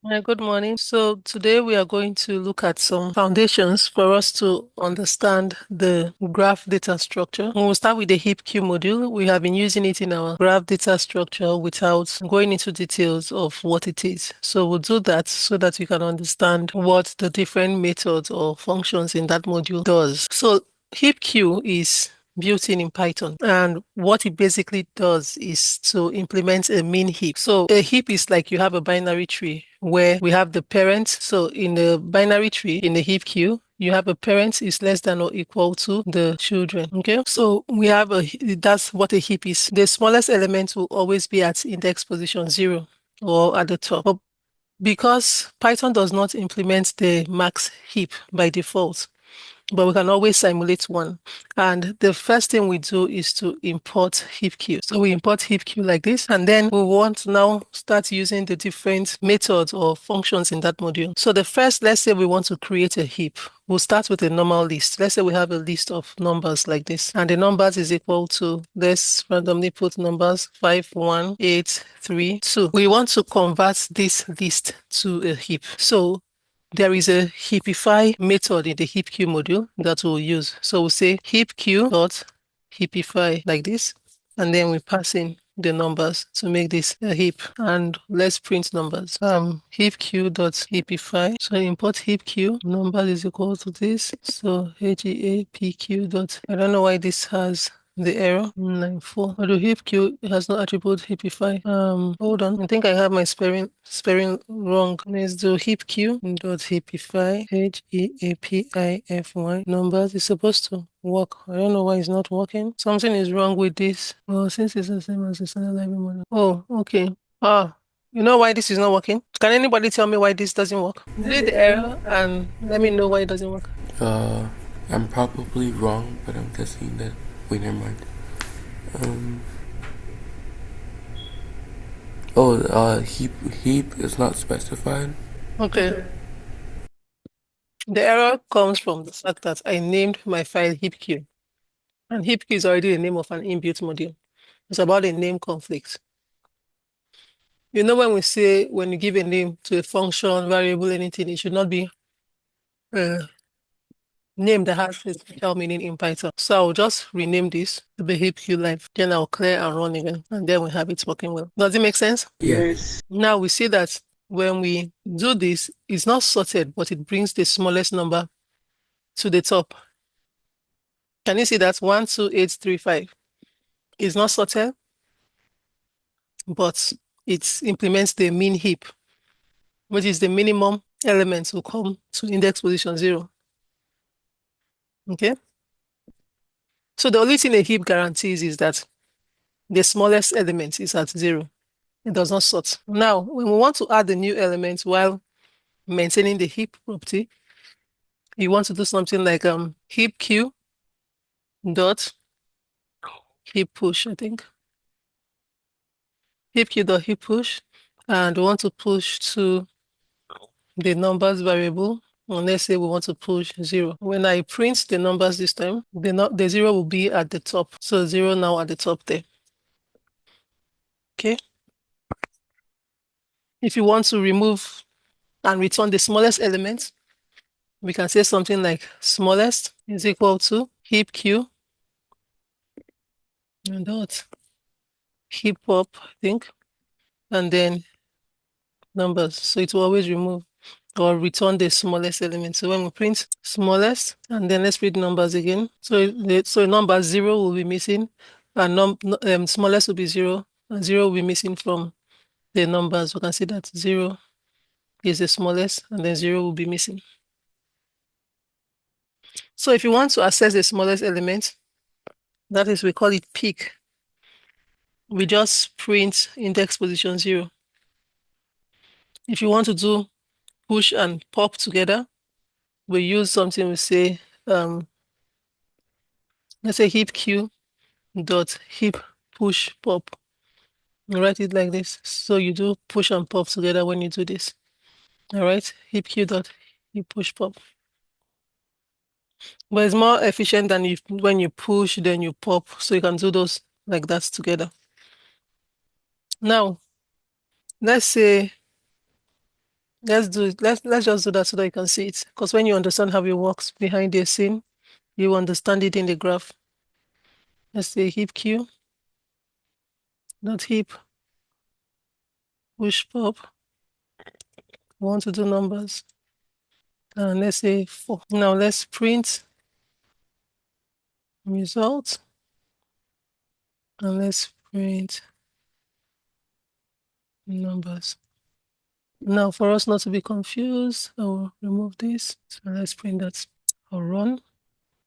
Good morning. So today we are going to look at some foundations for us to understand the graph data structure. We will start with the HipQ module. We have been using it in our graph data structure without going into details of what it is. So we'll do that so that you can understand what the different methods or functions in that module does. So HipQ is built in Python. And what it basically does is to implement a min heap. So a heap is like you have a binary tree where we have the parent. So in the binary tree, in the heap queue, you have a parent is less than or equal to the children. Okay. So we have that's what a heap is. The smallest element will always be at index position 0 or at the top. But because Python does not implement the max heap by default, but we can always simulate one. And the first thing we do is to import HipQ. So we import HipQ like this, and then we want to now start using the different methods or functions in that module. So the first, let's say we want to create a heap. We'll start with a normal list. Let's say we have a list of numbers like this, and the numbers is equal to, let's randomly put numbers 5, 1, 8, 3, 2. We want to convert this list to a heap. So there is a heapify method in the HipQ module that we'll use. So we'll say heapq dot heapify like this, and then we pass in the numbers to make this a heap. And let's print numbers. Heapq dot heapify. So import heapq numbers is equal to this. So heapq dot. I don't know why this has the error 94. Although heapq has no attribute heapify. Hold on. I think I have my spelling wrong. Let's do heapq dot heapify heapify numbers. It's supposed to work. I don't know why it's not working. Something is wrong with this. Well, since it's the same as the standard library model. Oh, okay. You know why this is not working? Can anybody tell me why this doesn't work? Delete the error and let me know why it doesn't work. I'm probably wrong, but I'm guessing that. Wait, never mind. Heap is not specified. Okay. The error comes from the fact that I named my file heapq. And heapq is already the name of an inbuilt module. It's about a name conflict. You know, when you give a name to a function, variable, anything, it should not be a name that has a special meaning in Python. So I'll just rename this to be heapq live. Then I'll clear and run again. And then we have it working well. Does it make sense? Yes. Now we see that when we do this, it's not sorted, but it brings the smallest number to the top. Can you see that 12835 is not sorted, but it implements the min heap, which is the minimum elements will come to index position 0. Okay. So the only thing a heap guarantees is that the smallest element is at 0. It does not sort. Now, when we want to add the new element while maintaining the heap property, you want to do something like heapq dot heap push, I think. Heapq dot heap push, and we want to push to the numbers variable. And let's say we want to push 0. When I print the numbers this time, the 0 will be at the top. So 0 now at the top there. Okay. If you want to remove and return the smallest element, we can say something like smallest is equal to heapq and dot heap up, I think, and then numbers. So it will always remove or return the smallest element. So when we print smallest, and then let's print numbers again. So number 0 will be missing, and smallest will be 0, and 0 will be missing from the numbers. We can see that 0 is the smallest, and then 0 will be missing. So if you want to access the smallest element, that is, we call it peak. We just print index position 0. If you want to do push and pop together, we use something we say, let's say heapq dot heap push pop. You write it like this. So you do push and pop together when you do this. All right, heapq dot heap push pop. But it's more efficient than when you push, then you pop. So you can do those like that together. Now, let's say Let's do it. Let's just do that so that you can see it. Because when you understand how it works behind the scene, you understand it in the graph. Let's say heap Q, not heap, push pop. We want to do numbers. And let's say 4. Now let's print result. And let's print numbers. Now for us not to be confused, I will remove this. So let's print that. I'll run.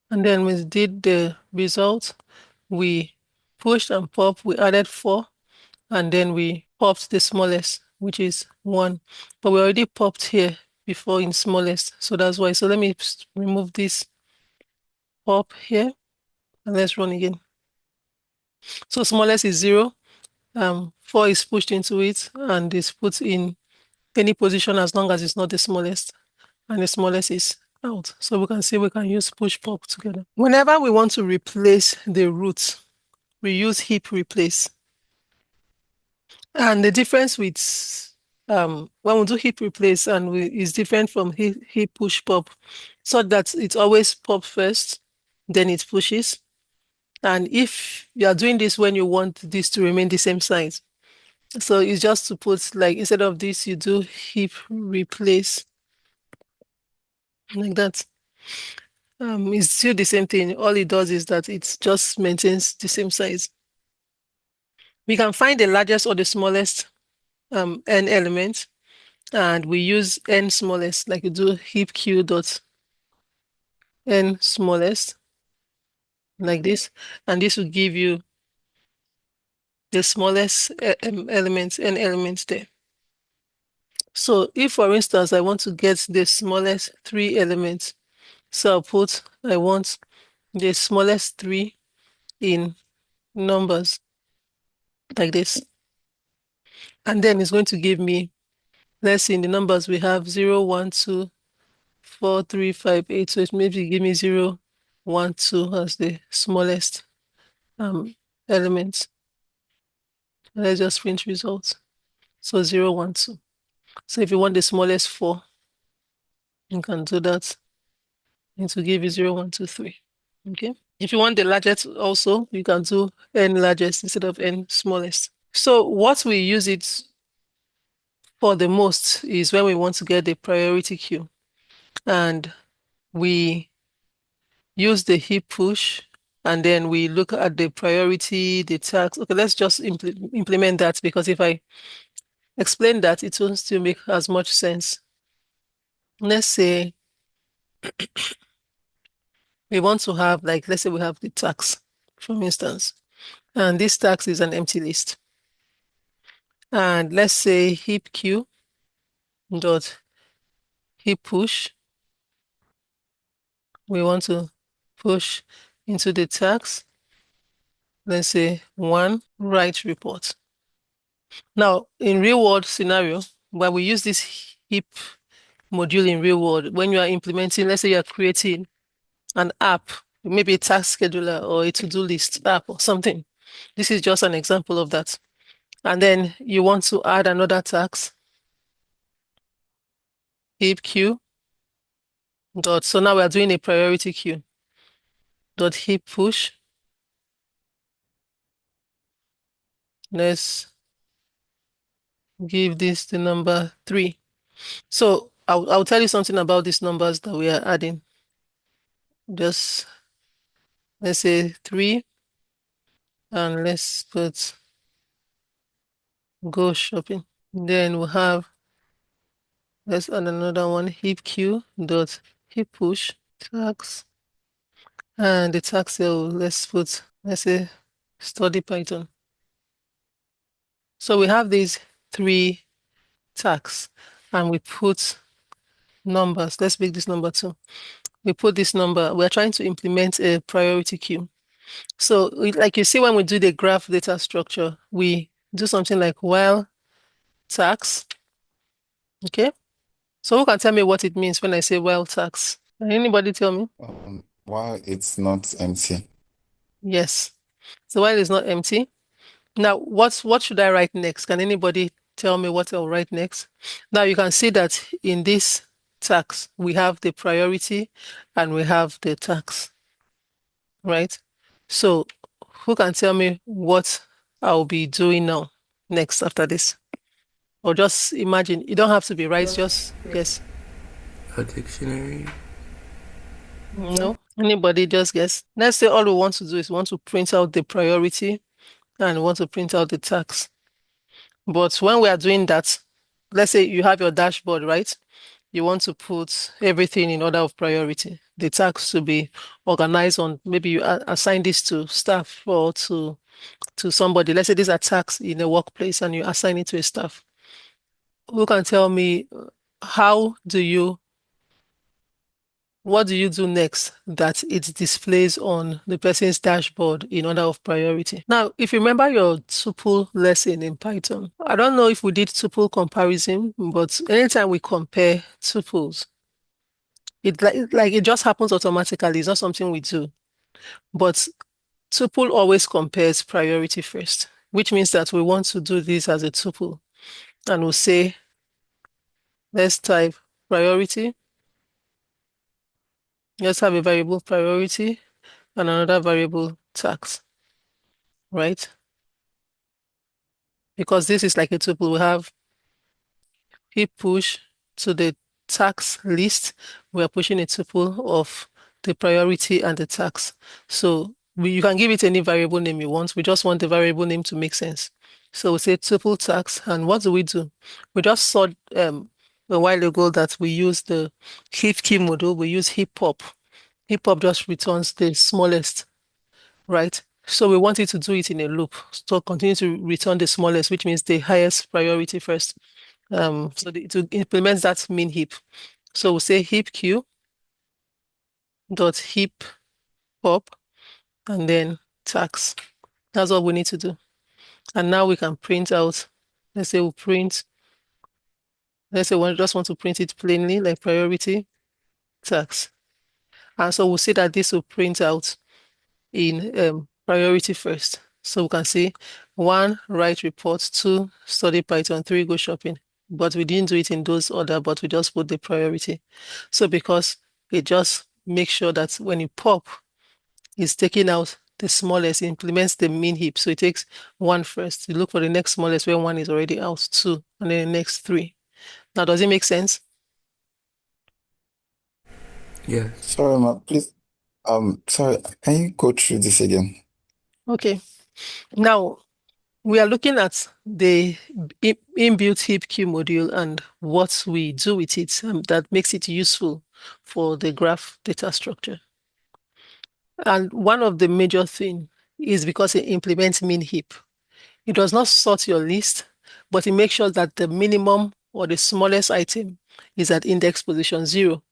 And then we did the result. We pushed and popped. We added 4. And then we popped the smallest, which is 1. But we already popped here before in smallest. So that's why. So let me remove this pop here. And let's run again. So smallest is 0. 4 is pushed into it and is put in any position as long as it's not the smallest. And the smallest is out. So we can see we can use push pop together. Whenever we want to replace the root, we use heap replace. And the difference with when we do heap replace and is different from heap push pop, so that it always pop first, then it pushes. And if you are doing this when you want this to remain the same size, so it's just to put, like, instead of this, you do heap replace like that. It's still the same thing. All it does is that it just maintains the same size. We can find the largest or the smallest n element, and we use n smallest, like you do heap q dot n smallest, like this, and this will give you the smallest elements, n elements there. So if, for instance, I want to get the smallest 3 elements, so I'll put, I want the smallest 3 in numbers, like this. And then it's going to give me, let's see, in the numbers we have 0, 1, 2, 4, 3, 5, 8. So it maybe give me 0, 1, 2 as the smallest element. Let's just print results. So 0, 1, 2. So if you want the smallest 4, you can do that. It will give you 0, 1, 2, 3. Okay. If you want the largest also, you can do n largest instead of n smallest. So what we use it for the most is when we want to get the priority queue. And we use the heap push, and then we look at the priority, the tags. Okay, let's just implement that, because if I explain that, it won't still make as much sense. Let's say we want to have, like, let's say we have the tags, for instance, and this tags is an empty list. And let's say heap q dot heap push. We want to push into the tags. Let's say 1 write report. Now, in real world scenario, where we use this heap module in real world, when you are implementing, let's say you are creating an app, maybe a task scheduler or a to-do list app or something. This is just an example of that. And then you want to add another task, heap queue dot. So now we are doing a priority queue dot heap push. Let's give this the number 3. So I'll tell you something about these numbers that we are adding. Just let's say 3, and let's put go shopping. Then we'll have, let's add another one, heap q dot heap push tags, and the tags here, let's put, let's say study Python. So we have these 3 tags, and we put numbers. Let's make this number 2. We put this number. We're trying to implement a priority queue. So like you see, when we do the graph data structure, we do something like while tags. Okay. So who can tell me what it means when I say while tags? Can anybody tell me? While it's not empty. Yes. So while it's not empty. Now, what should I write next? Can anybody tell me what I'll write next. Now you can see that in this tax, we have the priority and we have the tax, right? So who can tell me what I'll be doing now next after this? Or just imagine, you don't have to be right, just guess. A dictionary. No, anybody just guess. Let's say all we want to do is want to print out the priority and want to print out the tax. But when we are doing that, let's say you have your dashboard, right? You want to put everything in order of priority. The tax to be organized on, maybe you assign this to staff or to somebody. Let's say these are tasks in a workplace and you assign it to a staff. Who can tell me what do you do next that it displays on the person's dashboard in order of priority? Now, if you remember your tuple lesson in Python, I don't know if we did tuple comparison, but anytime we compare tuples, it just happens automatically. It's not something we do. But tuple always compares priority first, which means that we want to do this as a tuple. And we'll say, let's type priority. Let's have a variable priority and another variable tax, right? Because this is like a tuple, we have heap push to the tax list. We are pushing a tuple of the priority and the tax. So you can give it any variable name you want. We just want the variable name to make sense. So we say tuple tax, and what do? We just saw a while ago that we use the heap key module. We use heap pop. Heap pop just returns the smallest, right? So we want it to do it in a loop. So continue to return the smallest, which means the highest priority first. To implement that min heap. So we'll say heap q dot heap pop and then tax. That's all we need to do. And now we can print out, let's say we just want to print it plainly, like priority tax. And so we'll see that this will print out in priority first. So we can see 1, write report, 2, study Python, 3, go shopping. But we didn't do it in those order, but we just put the priority. So because it just makes sure that when you pop, it's taking out the smallest, it implements the min heap. So it takes 1 first. You look for the next smallest where 1 is already out, 2, and then the next 3. Now, does it make sense? Yes. Sorry, ma, please. Sorry, can you go through this again? Okay. Now, we are looking at the inbuilt heap queue module and what we do with it that makes it useful for the graph data structure. And one of the major things is because it implements min heap. It does not sort your list, but it makes sure that the minimum or the smallest item is at index position 0.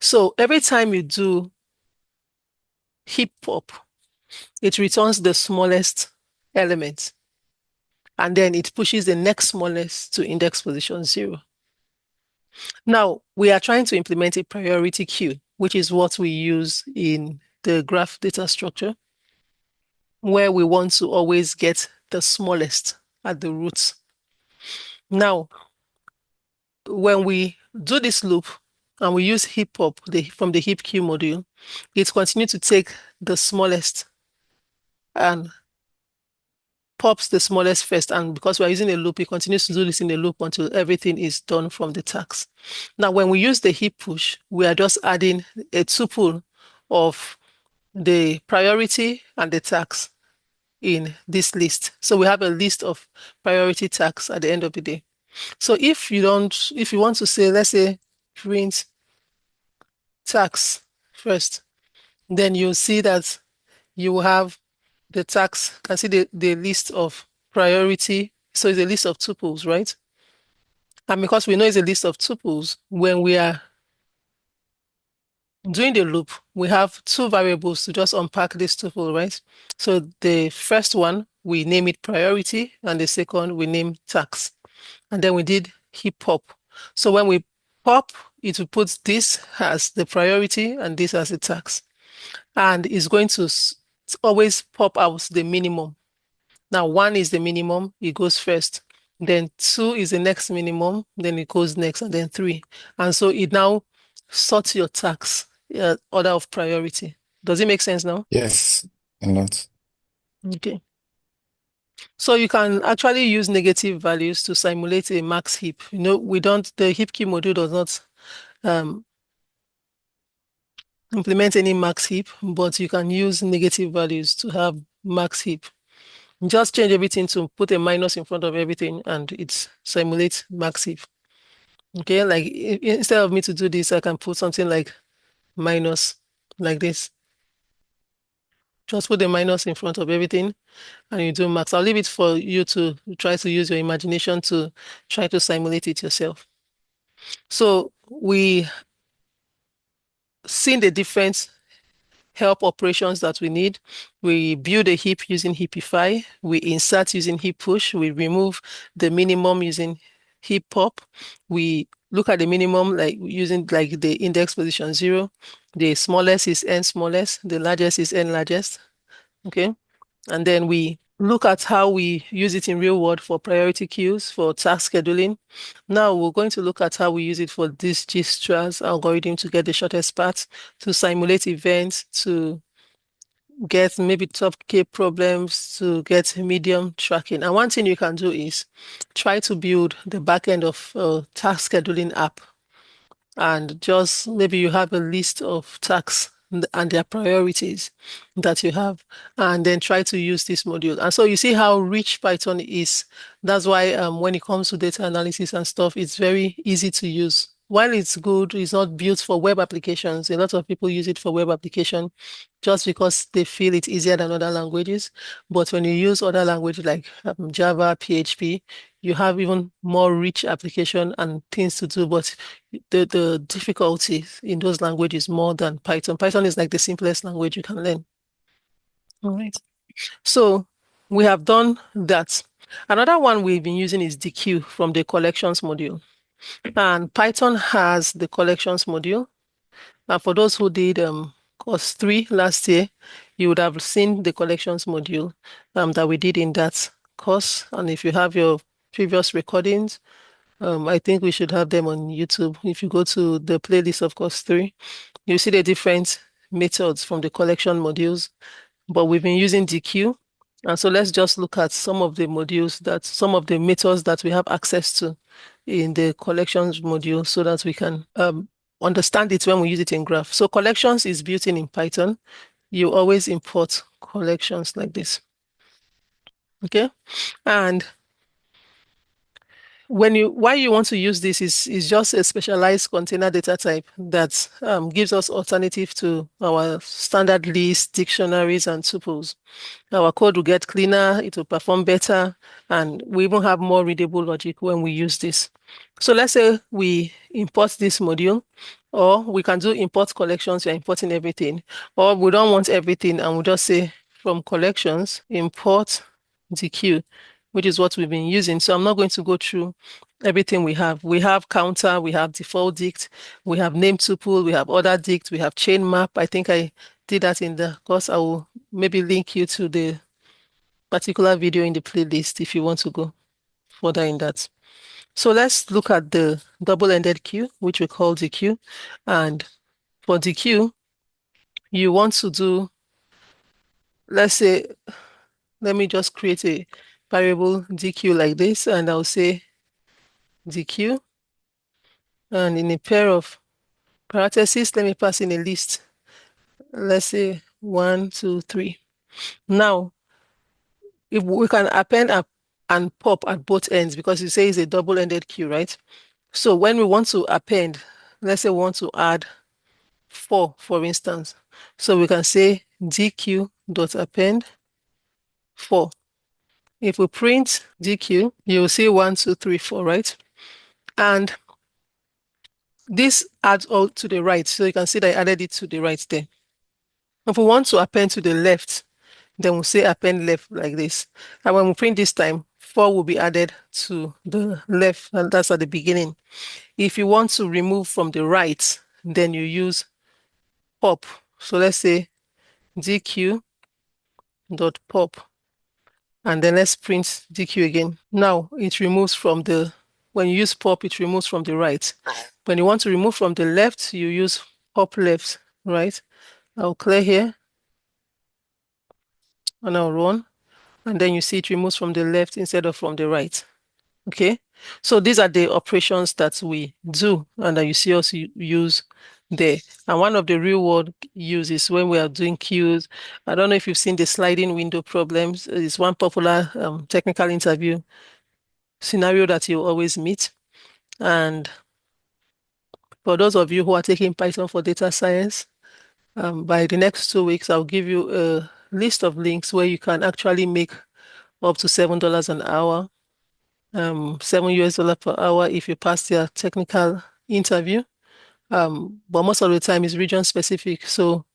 So every time you do heap pop, it returns the smallest element, and then it pushes the next smallest to index position 0. Now, we are trying to implement a priority queue, which is what we use in the graph data structure, where we want to always get the smallest at the roots. Now, when we do this loop and we use heap pop from the heap queue module, it continues to take the smallest and pops the smallest first. And because we're using a loop, it continues to do this in a loop until everything is done from the tax. Now, when we use the heap push, we are just adding a tuple of the priority and the tax in this list. So we have a list of priority tax at the end of the day. So if you want to say, let's say, print tax first, then you'll see that you will have the tax, can see the list of priority. So it's a list of tuples, right? And because we know it's a list of tuples, when we are doing the loop, we have 2 variables to just unpack this tuple, right? So the first one, we name it priority, and the second, we name tax. And then we did heap pop. So when we pop, it will put this as the priority and this as the tax. And it's going to always pop out the minimum. Now, 1 is the minimum, it goes first. then 2 is the next minimum, then it goes next, and then 3. And so it now sorts your tax order of priority. Does it make sense now? Yes, a lot. Okay. So you can actually use negative values to simulate a max heap. The heap key module does not implement any max heap, but you can use negative values to have max heap. Just change everything to put a minus in front of everything, and it simulates max heap. Okay, like instead of me to do this, I can put something like minus like this. Just put the minus in front of everything and you do max. I'll leave it for you to try to use your imagination to try to simulate it yourself. So we seen the different help operations that we need. We build a heap using heapify. We insert using heap push. We remove the minimum using heap pop. We look at the minimum like using like the index position 0. The smallest is n smallest. The largest is n largest. Okay. And then we look at how we use it in real world for priority queues, for task scheduling. Now we're going to look at how we use it for this Dijkstra's algorithm to get the shortest path, to simulate events, to get maybe top K problems, to get medium tracking. And one thing you can do is try to build the back end of a task scheduling app, and just maybe you have a list of tasks and their priorities that you have, and then try to use this module. And so you see how rich Python is. That's why when it comes to data analysis and stuff, it's very easy to use. While it's good, it's not built for web applications. A lot of people use it for web application just because they feel it's easier than other languages. But when you use other languages like Java, PHP, you have even more rich application and things to do. But the difficulty in those languages more than Python. Python is like the simplest language you can learn. All right. So we have done that. Another one we've been using is deque from the collections module. And Python has the collections module. And for those who did course 3 last year, you would have seen the collections module that we did in that course. And if you have your previous recordings, I think we should have them on YouTube. If you go to the playlist of course 3, you see the different methods from the collection modules, but we've been using deque. And so let's just look at some of the some of the methods that we have access to in the collections module so that we can understand it when we use it in graph. So collections is built in Python. You always import collections like this. Okay. And why you want to use this is just a specialized container data type that gives us alternative to our standard list, dictionaries, and tuples. Our code will get cleaner, it will perform better, and we even have more readable logic when we use this. So let's say we import this module, or we can do import collections, we're importing everything, or we don't want everything and we'll just say from collections, import deque, which is what we've been using. So I'm not going to go through everything we have. We have counter, we have default dict, we have name tuple, we have order dict, we have chain map. I think I did that in the course. I will maybe link you to the particular video in the playlist if you want to go further in that. So let's look at the double-ended queue, which we call deque. And for deque, you want to do, let's say, let me just create a variable deque like this, and I'll say deque. And in a pair of parentheses, let me pass in a list. Let's say 1, 2, 3. Now, if we can append and pop at both ends because you say it's a double-ended queue, right? So when we want to append, let's say we want to add 4, for instance. So we can say deque.append 4. If we print deque, you'll see 1, 2, 3, 4, right? And this adds all to the right. So you can see that I added it to the right there. If we want to append to the left, then we'll say append left like this. And when we print this time, 4 will be added to the left, and that's at the beginning. If you want to remove from the right, then you use pop. So let's say deque.pop. And then let's print DQ again. Now it removes from the, when you use pop, it removes from the right. When you want to remove from the left, you use pop left, right? I'll clear here and I'll run. And then you see it removes from the left instead of from the right. Okay, so these are the operations that we do and that you see us use there. And one of the real world uses when we are doing queues. I don't know if you've seen the sliding window problems. It's one popular technical interview scenario that you always meet. And for those of you who are taking Python for data science, by the next 2 weeks, I'll give you a list of links where you can actually make up to $7 an hour, $7 per hour if you pass your technical interview. But most of the time it's region specific. So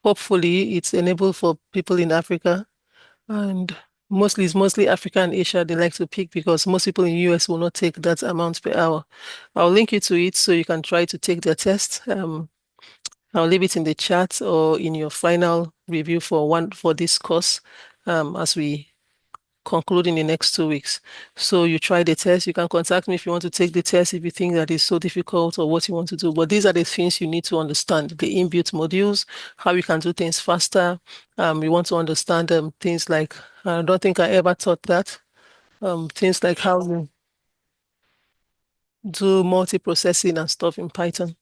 hopefully it's enabled for people in Africa, and it's mostly Africa and Asia they like to pick because most people in the US will not take that amount per hour. I'll link you to it so you can try to take the test. I'll leave it in the chat or in your final review for this course as we conclude in the next 2 weeks. So you try the test. You can contact me if you want to take the test if you think that is so difficult or what you want to do. But these are the things you need to understand: the inbuilt modules, how you can do things faster. You want to understand things like, I don't think I ever taught that. Things like how you do multi-processing and stuff in Python.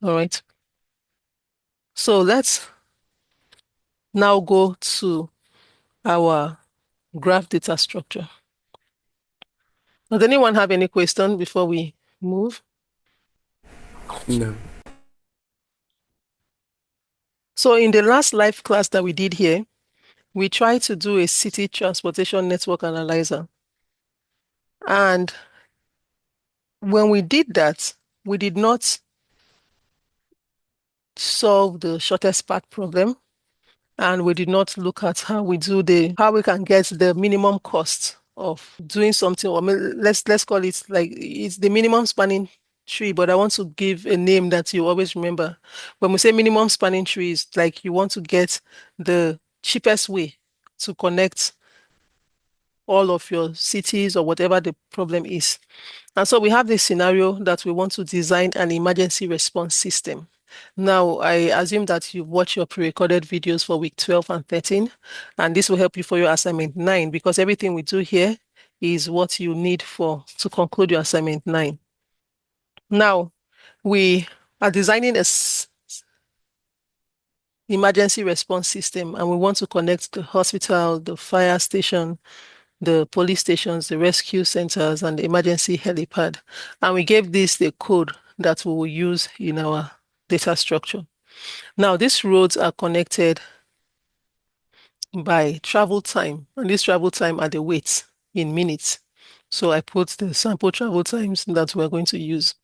All right. So let's now go to our graph data structure. Does anyone have any question before we move? No. So in the last live class that we did here, we tried to do a city transportation network analyzer. And when we did that, we did not solve the shortest path problem. And we did not look at how we can get the minimum cost of doing something, or let's call it like it's the minimum spanning tree, but I want to give a name that you always remember. When we say minimum spanning tree, it's like you want to get the cheapest way to connect all of your cities or whatever the problem is. And so we have this scenario that we want to design an emergency response system. Now, I assume that you've watched your pre-recorded videos for week 12 and 13, and this will help you for your assignment 9, because everything we do here is what you need to conclude your assignment 9. Now, we are designing a emergency response system, and we want to connect the hospital, the fire station, the police stations, the rescue centers, and the emergency helipad. And we gave this the code that we will use in our data structure. Now, these roads are connected by travel time, and this travel time are the weights in minutes. So I put the sample travel times that we're going to use.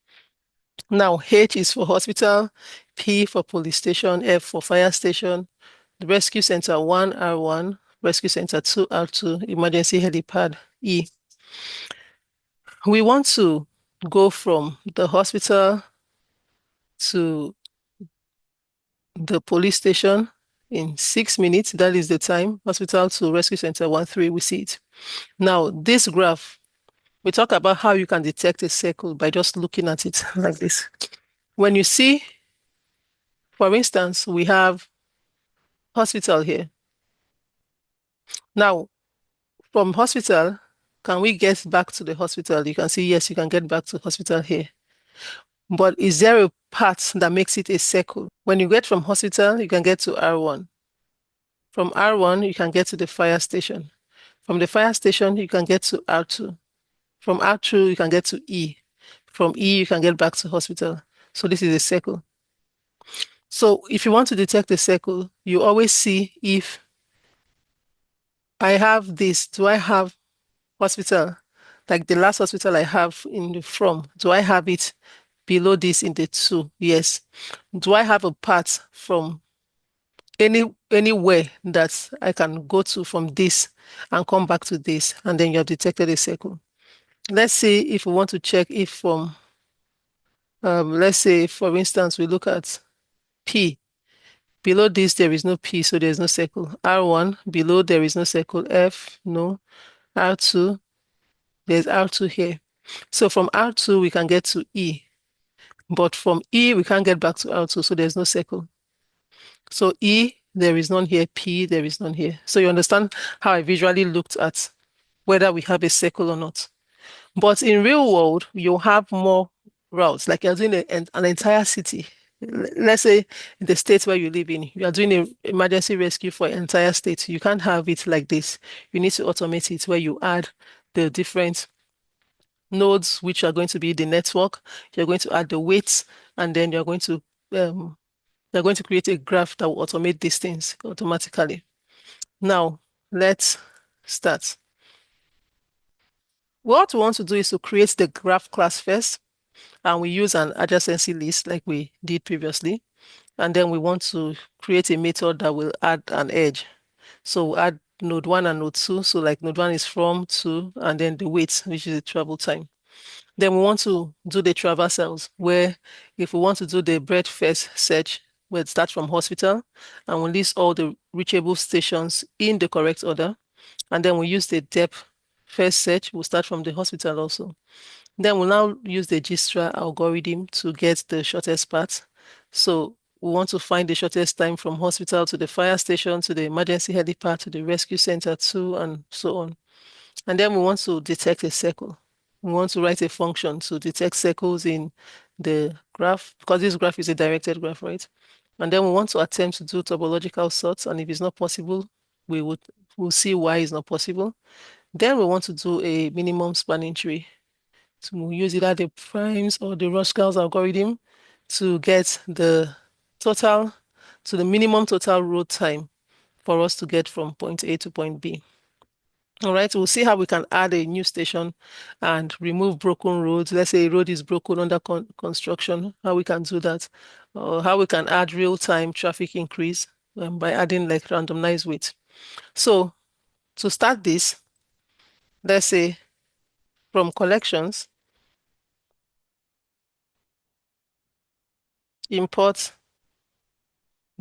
Now, H is for hospital, P for police station, F for fire station, the rescue center 1, R1, rescue center 2, R2, emergency helipad, E. We want to go from the hospital to the police station in 6 minutes. That is the time. Hospital to rescue center 1, 3, we see it. Now, this graph, we talk about how you can detect a circle by just looking at it like this. When you see, for instance, we have hospital here. Now, from hospital, can we get back to the hospital? You can see, yes, you can get back to hospital here. But is there a path that makes it a circle? When you get from hospital, you can get to R1. From R1, you can get to the fire station. From the fire station, you can get to R2. From R2, you can get to E. From E, you can get back to hospital. So this is a circle. So if you want to detect a circle, you always see if I have this, do I have hospital? Like the last hospital I have in the from, do I have it below this in the 2? Yes. Do I have a path from anywhere that I can go to from this and come back to this? And then you have detected a circle. Let's see if we want to check if from, let's say, for instance, we look at P. Below this, there is no P, so there's no circle. R1, below there is no circle. F, no. R2, there's R2 here. So from R2, we can get to E. But from E, we can't get back to R2, so there's no circle. So E, there is none here. P, there is none here. So you understand how I visually looked at whether we have a circle or not. But in real world, you have more routes. Like you're doing an entire city. Let's say in the state where you live in, you are doing an emergency rescue for an entire state. You can't have it like this. You need to automate it where you add the different nodes, which are going to be the network. You're going to add the weights, and then you're going to create a graph that will automate these things automatically. Now, let's start. What we want to do is to create the graph class first, and we use an adjacency list like we did previously. And then we want to create a method that will add an edge. So we'll add node 1 and node 2. So like node 1 is from, to, and then the weight, which is the travel time. Then we want to do the traversals, where if we want to do the breadth first search, we'll start from hospital, and we'll list all the reachable stations in the correct order. And then we use the depth first search. We'll start from the hospital also. Then we'll now use the GSTRA algorithm to get the shortest path. So we want to find the shortest time from hospital to the fire station, to the emergency helipad, to the rescue center too, and so on. And then we want to detect a circle. We want to write a function to detect circles in the graph, because this graph is a directed graph, right? And then we want to attempt to do topological sorts, and if it's not possible, we'll see why it's not possible. Then we want to do a minimum spanning tree. So we'll use either the primes or the Ruskell's algorithm to get the total, to the minimum total road time for us to get from point A to point B. All right, we'll see how we can add a new station and remove broken roads. Let's say a road is broken under construction, how we can do that, or how we can add real-time traffic increase by adding like randomized weight. So to start this, let's say from collections, import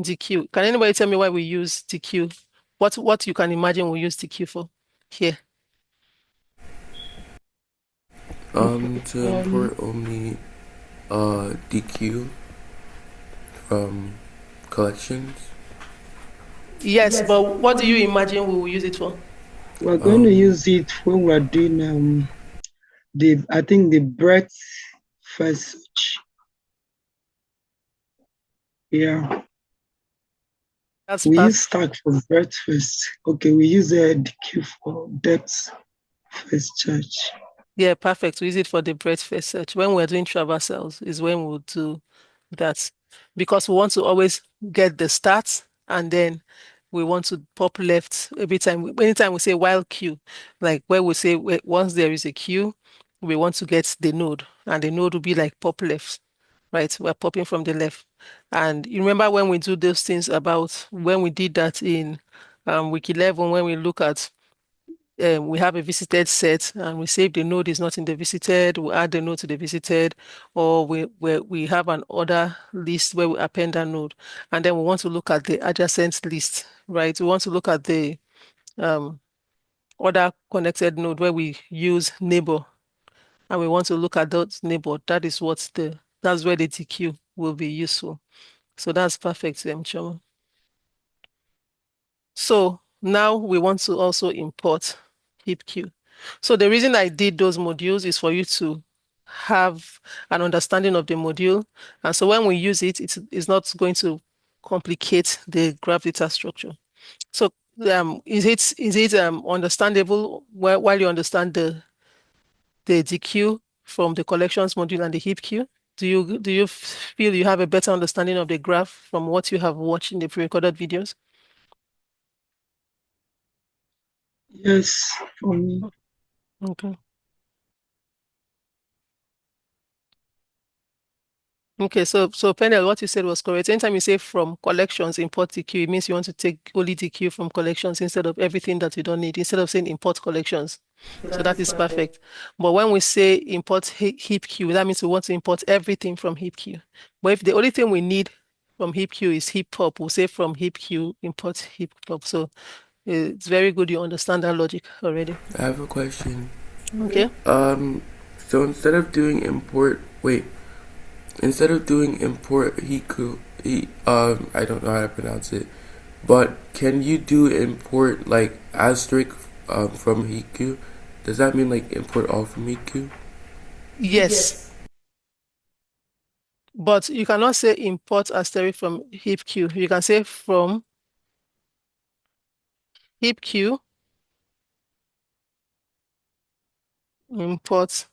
DQ. Can anybody tell me why we use DQ? What you can imagine we use DQ for here? To import only DQ from collections. Yes, but what do you imagine we will use it for? We're going to use it when we're doing I think the breadth first search. Yeah. That's We part. use start for breadth first. Okay, we use DQ for depth first search. Yeah, perfect. We use it for the breadth first search. When we're doing traversals is when we'll do that, because we want to always get the stats, and then we want to pop left every time. Anytime we say while queue, like where we say once there is a queue, we want to get the node, and the node will be like pop left, right? We're popping from the left. And you remember when we do those things about when we did that in week 11, when we look at we have a visited set and we say if the node is not in the visited, we add the node to the visited, or we have an order list where we append a node. And then we want to look at the adjacent list, right? We want to look at the other connected node where we use neighbor, and we want to look at those neighbor. That's where the DQ will be useful. So that's perfect, Choma. So now we want to also import HipQ. So the reason I did those modules is for you to have an understanding of the module. And so when we use it, it's not going to complicate the graph data structure. So is it understandable while you understand the DQ from the collections module and the HipQ? Do you feel you have a better understanding of the graph from what you have watched in the pre-recorded videos? Yes, for me. Okay. Okay, so Penel, what you said was correct. Anytime you say from collections, import DQ, it means you want to take only DQ from collections instead of everything that you don't need, instead of saying import collections. So that is perfect. But when we say import HipQ, that means we want to import everything from HipQ. But if the only thing we need from heap Q is heap pop. We'll say from heap Q, import heap pop. So it's very good you understand that logic already. I have a question. Okay. So instead of doing import Hiku, I don't know how to pronounce it, but can you do import like asterisk from Hiku? Does that mean like import all from Hiku? Yes. But you cannot say import asterisk from heap Q. You can say from heap Q, import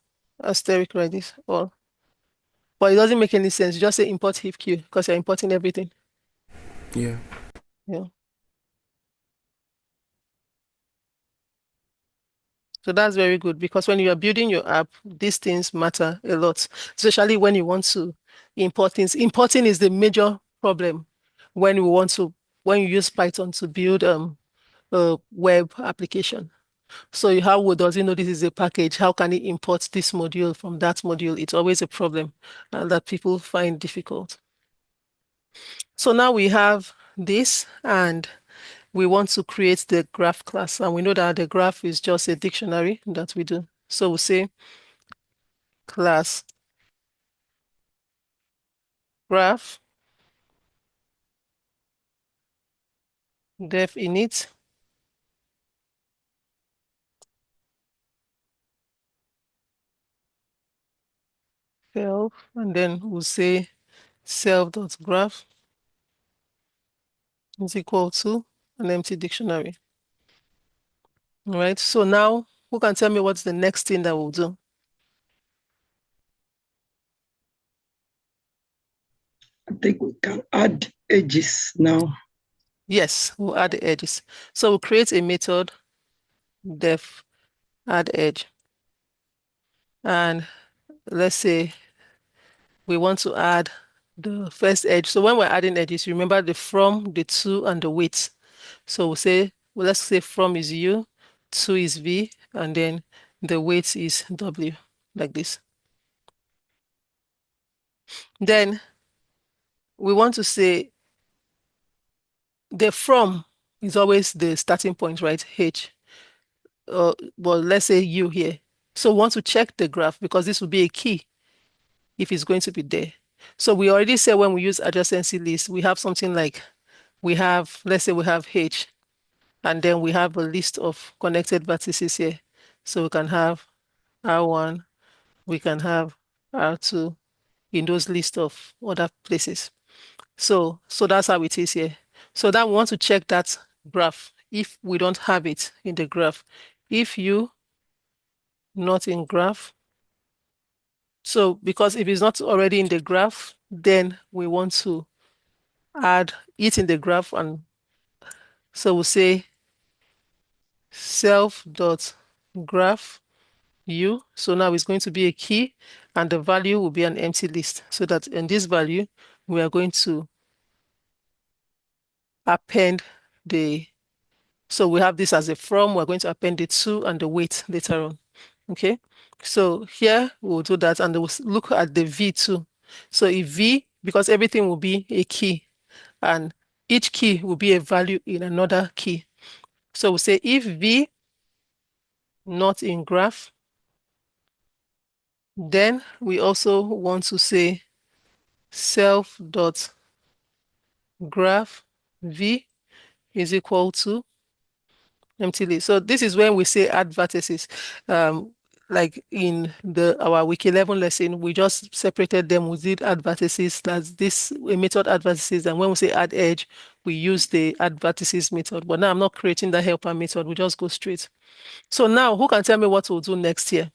asterisk like this. But it doesn't make any sense. You just say import heap Q because you're importing everything. Yeah. Yeah. So that's very good because when you are building your app, these things matter a lot, especially when you want to import things. Importing is the major problem when when you use Python to build a web application. So how does he know this is a package? How can he import this module from that module? It's always a problem that people find difficult. So now we have this and we want to create the graph class. And we know that the graph is just a dictionary that we do. So we'll say class graph def init self, and then we'll say self.graph is equal to an empty dictionary. All right, so now who can tell me what's the next thing that we'll do? I think we can add edges now. Yes, we'll add the edges. So we'll create a method def add edge. And let's say we want to add the first edge. So when we're adding edges, remember the from, the to, and the with. So let's say from is U, to is V, and then the weight is W, like this. Then we want to say the from is always the starting point, right? H. Well, let's say U here. So we want to check the graph because this will be a key if it's going to be there. So we already said when we use adjacency list, we have something like let's say we have H, and then we have a list of connected vertices here. So we can have R1, we can have R2 in those list of other places. So that's how it is here. So that we want to check that graph if we don't have it in the graph. If you not in graph, so because if it's not already in the graph, then we want to add it in the graph, and so we'll say self.graph U. So now it's going to be a key and the value will be an empty list. So that in this value, we are going to append so we have this as a from, we're going to append the to and the weight later on. Okay. So here we'll do that and we'll look at the V2. So if V, because everything will be a key and each key will be a value in another key. So we'll say if V not in graph, then we also want to say self.graph V is equal to empty list. So this is when we say add vertices. Like in our week 11 lesson, we just separated them. We did add vertices. That's this method add vertices. And when we say add edge, we use the add vertices method. But now I'm not creating the helper method. We just go straight. So now who can tell me what we'll do next year?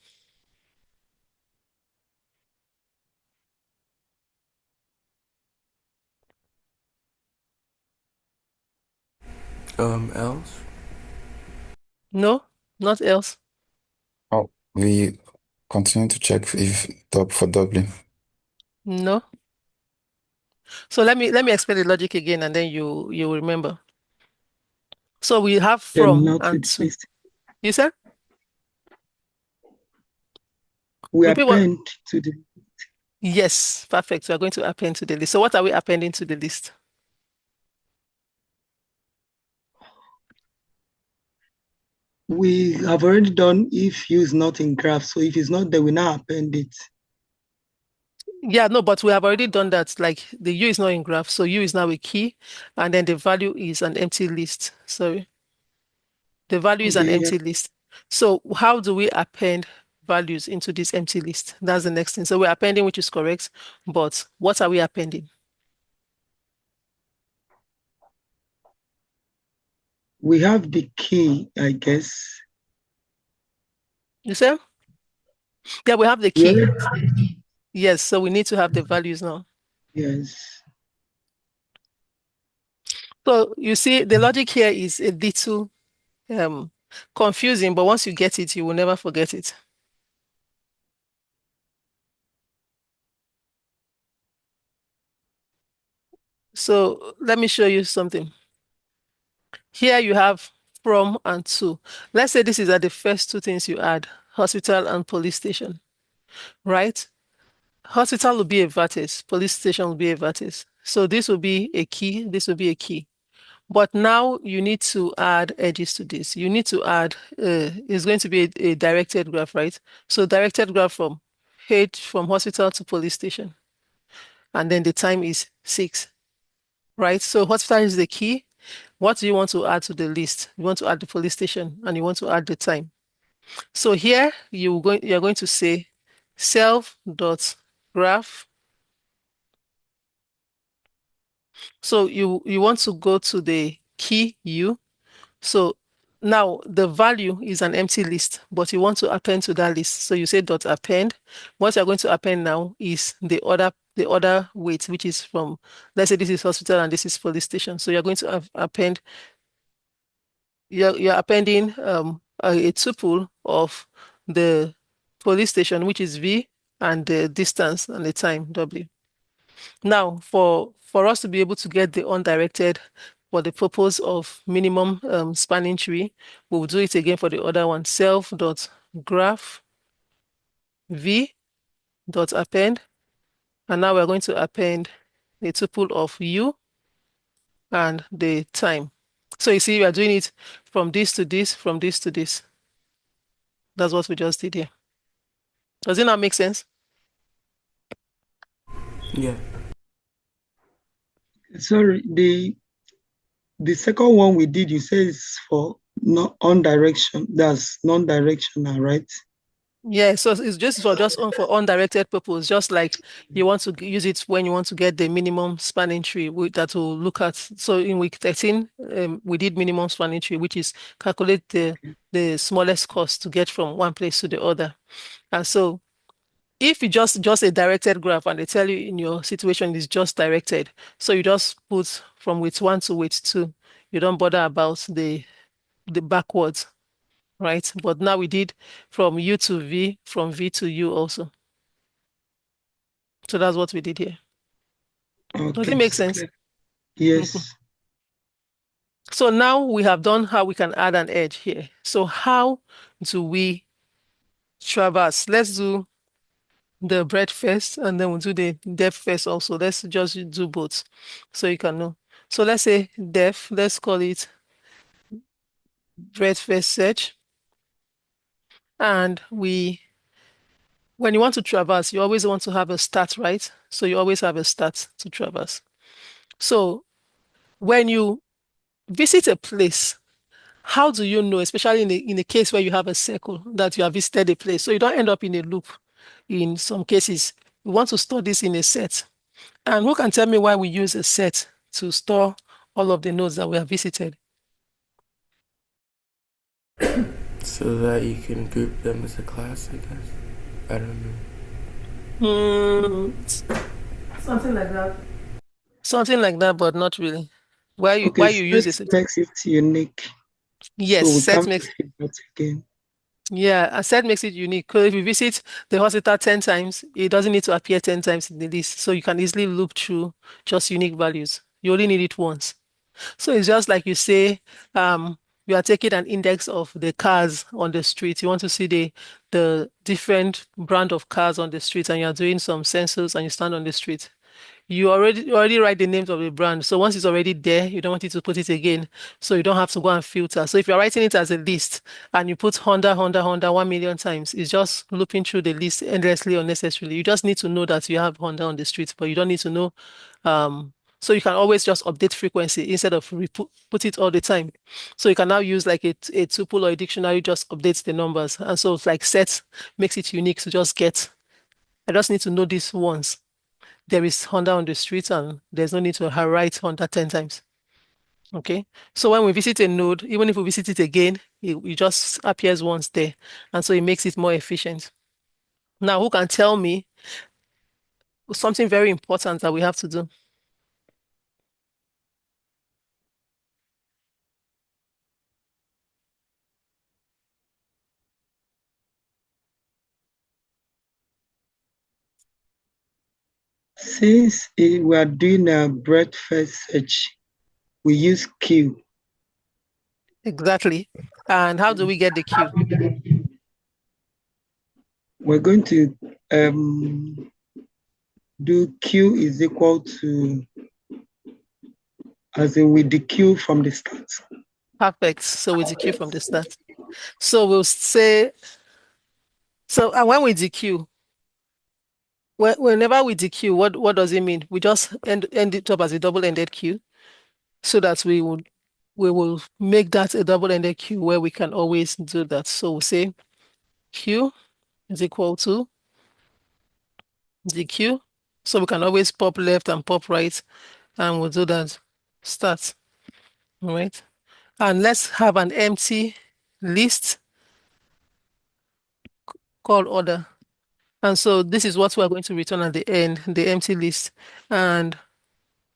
Else? No, not else. Oh, we continue to check if for doubling. No. So let me explain the logic again, and then you will remember. So we have Then from not and with to. space. You said? We Repeat what? append to the Yes, perfect. We are going to append to the list. So what are we appending to the list? We have already done if U is not in graph. So if it's not there, we now append it. Yeah, no, but we have already done that. Like the U is not in graph, so U is now a key, and then the value is an empty list. Sorry, the value is an Okay, yeah. empty list. So how do we append values into this empty list? That's the next thing. So we're appending, which is correct, but what are we appending? We have the key, I guess. You say? Yeah, we have the We key. already, Yes, so we need to have the values now. yes. So you see, the logic here is a little confusing, but once you get it, you will never forget it. So let me show you something. Here you have from and to. Let's say this is the first two things you add, hospital and police station, right? Hospital will be a vertex, police station will be a vertex. So this will be a key, this will be a key. But now you need to add edges to this. You need to add, it's going to be a directed graph, right? So directed graph from from hospital to police station. And then the time is 6, right? So hospital is the key. What do you want to add to the list? You want to add the police station and you want to add the time. So here you're going to say self.graph. So you want to go to the key U. So now the value is an empty list, but you want to append to that list. So you say dot append. What you're going to append now is the other weight, which is from, let's say this is hospital and this is police station. So you're going to append, you're appending a tuple of the police station, which is V, and the distance and the time, W. Now, for us to be able to get the undirected for the purpose of minimum spanning tree, we'll do it again for the other one. Self.graph V dot append. And now we're going to append a tuple of U and the time. So you see, we are doing it from this to this, from this to this. That's what we just did here. Does it not make sense? Yeah. Sorry, the second one we did, you say is for that's non-directional, right? Yeah, so it's just for undirected purpose, just like you want to use it when you want to get the minimum spanning tree that will look at. So in week 13, we did minimum spanning tree, which is calculate the smallest cost to get from one place to the other. And so if you just a directed graph and they tell you in your situation is just directed, so you just put from weight 1 to weight 2. You don't bother about the backwards, right? But now we did from U to V, from V to U also. So that's what we did here. Does it Okay, make sense? clear. Yes. So now we have done how we can add an edge here. So how do we traverse? Let's do the breadth first, and then we'll do the depth first also. Let's just do both so you can know. So let's say depth, let's call it breadth first search. And when you want to traverse, you always want to have a start, right? So you always have a start to traverse. So when you visit a place, how do you know, especially in a case where you have a circle, that you have visited a place? So you don't end up in a loop. In some cases, we want to store this in a set. And who can tell me why we use a set to store all of the nodes that we have visited? So that you can group them as a class, I guess. I don't know. Something like that. Something like that, but not really. Why you Okay, use set it? makes it unique. Yes, So we set can't makes repeat that again. yeah, a set makes it unique. Because if you visit the hospital 10 times, it doesn't need to appear 10 times in the list. So you can easily loop through just unique values. You only need it once. So it's just like you say, you are taking an index of the cars on the street. You want to see the different brand of cars on the street, and you are doing some sensors and you stand on the street. You already write the names of the brand. So once it's already there, you don't want you to put it again. So you don't have to go and filter. So if you're writing it as a list and you put Honda, Honda, Honda 1 million times, it's just looping through the list endlessly unnecessarily. You just need to know that you have Honda on the street, but you don't need to know. So you can always just update frequency instead of put it all the time. So you can now use like a tuple or a dictionary, just updates the numbers. And so it's like set makes it unique to just get. I just need to know this once. There is Honda on the street and there's no need to write Honda 10 times. Okay. So when we visit a node, even if we visit it again, it just appears once there. And so it makes it more efficient. Now, who can tell me something very important that we have to do? Since we are doing a breadth first search, we use Q. Exactly. And how do we get the Q? We're going to do Q is equal to, as in with the Q from the start. Perfect. So we dequeue from the start. So we'll say, and when we dequeue, whenever we dequeue, what does it mean? We just end it up as a double-ended queue so that we will make that a double-ended queue where we can always do that. So we'll say Q is equal to dequeue. So we can always pop left and pop right, and we'll do that. Start. All right. And let's have an empty list called order. And so this is what we're going to return at the end, the empty list. And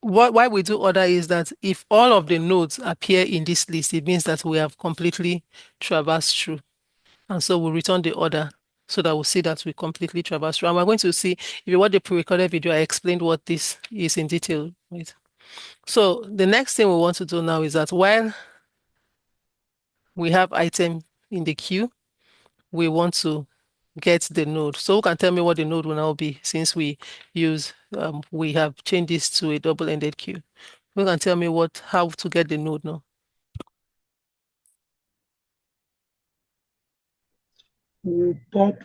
why we do order is that if all of the nodes appear in this list, it means that we have completely traversed through. And so we'll return the order so that we'll see that we completely traversed through. And we're going to see, if you watch the pre-recorded video, I explained what this is in detail. Right? So the next thing we want to do now is that while we have item in the queue, we want to get the node. So who can tell me what the node will now be since we have changed this to a double-ended queue? Who can tell me how to get the node now? We'll pop.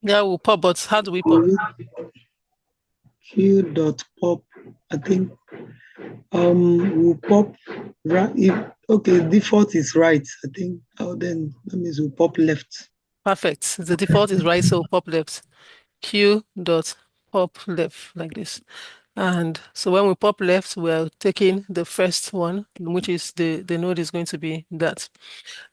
Yeah, we'll pop, but how do we pop? Q dot pop. I think we'll pop right. Okay, default is right. I think then that means we'll pop left. Perfect. The default is right, so pop left. Q dot pop left like this. And so when we pop left, we're taking the first one, which is the node is going to be that.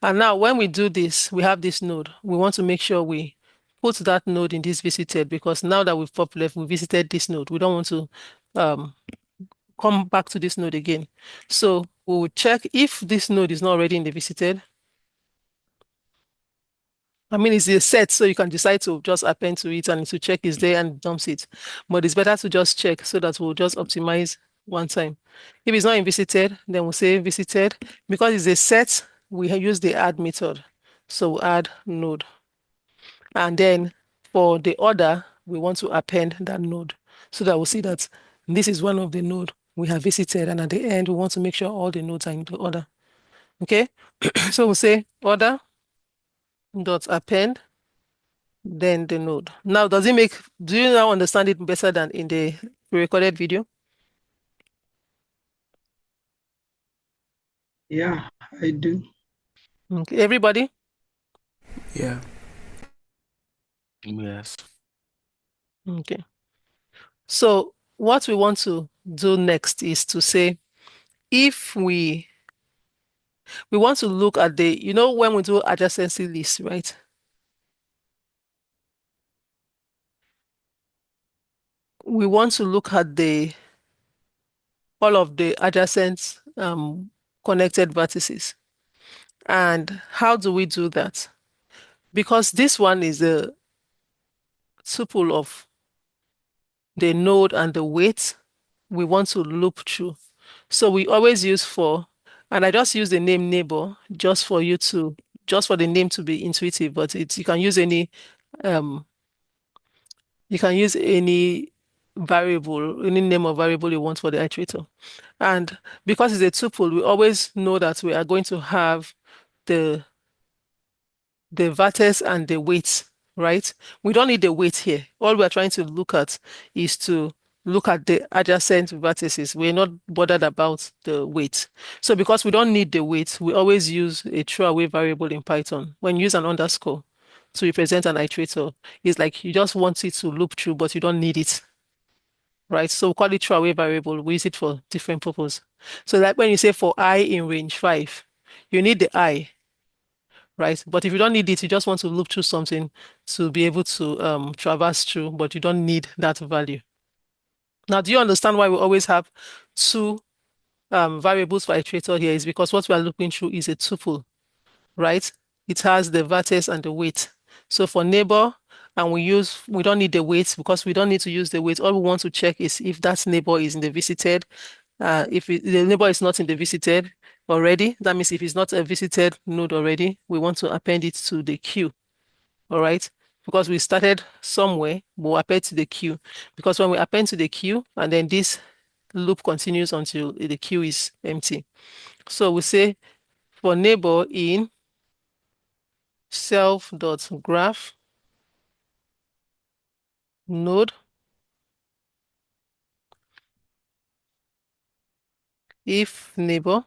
And now when we do this, we have this node. We want to make sure we put that node in this visited, because now that we've popped left, we visited this node. We don't want to come back to this node again. So we will check if this node is not already in the visited. I mean, it's a set, so you can decide to just append to it and to check is there and dumps it. But it's better to just check so that we'll just optimize one time. If it's not in visited, then we'll say visited. Because it's a set, we use the add method. So we'll add node. And then for the order, we want to append that node so that we'll see that this is one of the node we have visited. And at the end, we want to make sure all the nodes are in the order. Okay, so we'll say order dot append, then the node. Now, do you now understand it better than in the recorded video? Yeah, I do. Okay, everybody? Yeah. Yes. Okay. So what we want to do next is to say, if we want to look at when we do adjacency list, right? We want to look at all of the adjacent connected vertices. And how do we do that? Because this one is a tuple of the node and the weight, we want to loop through. So we always use for, and I just use the name neighbor just for the name to be intuitive, but you can use um, any variable, any name of variable you want for the iterator. And because it's a tuple, we always know that we are going to have the vertex and the weight, right? We don't need the weight here. All we are trying to look at is to look at the adjacent vertices. We're not bothered about the weight. So because we don't need the weight, we always use a throwaway variable in Python. When you use an underscore to represent an iterator, it's like you just want it to loop through, but you don't need it, right? So we call it throwaway variable. We use it for different purposes. So like when you say for I in range 5, you need the I, right? But if you don't need it, you just want to loop through something to be able to traverse through, but you don't need that value. Now, do you understand why we always have two variables for iterator here? Is because what we are looking through is a tuple, right? It has the vertex and the weight. So for neighbor, and we don't need the weight because we don't need to use the weight. All we want to check is if that neighbor is in the visited. If the neighbor is not in the visited already, that means if it's not a visited node already, we want to append it to the queue. All right. Because we started somewhere, we'll append to the queue. Because when we append to the queue, and then this loop continues until the queue is empty. So we say for neighbor in self.graph node if neighbor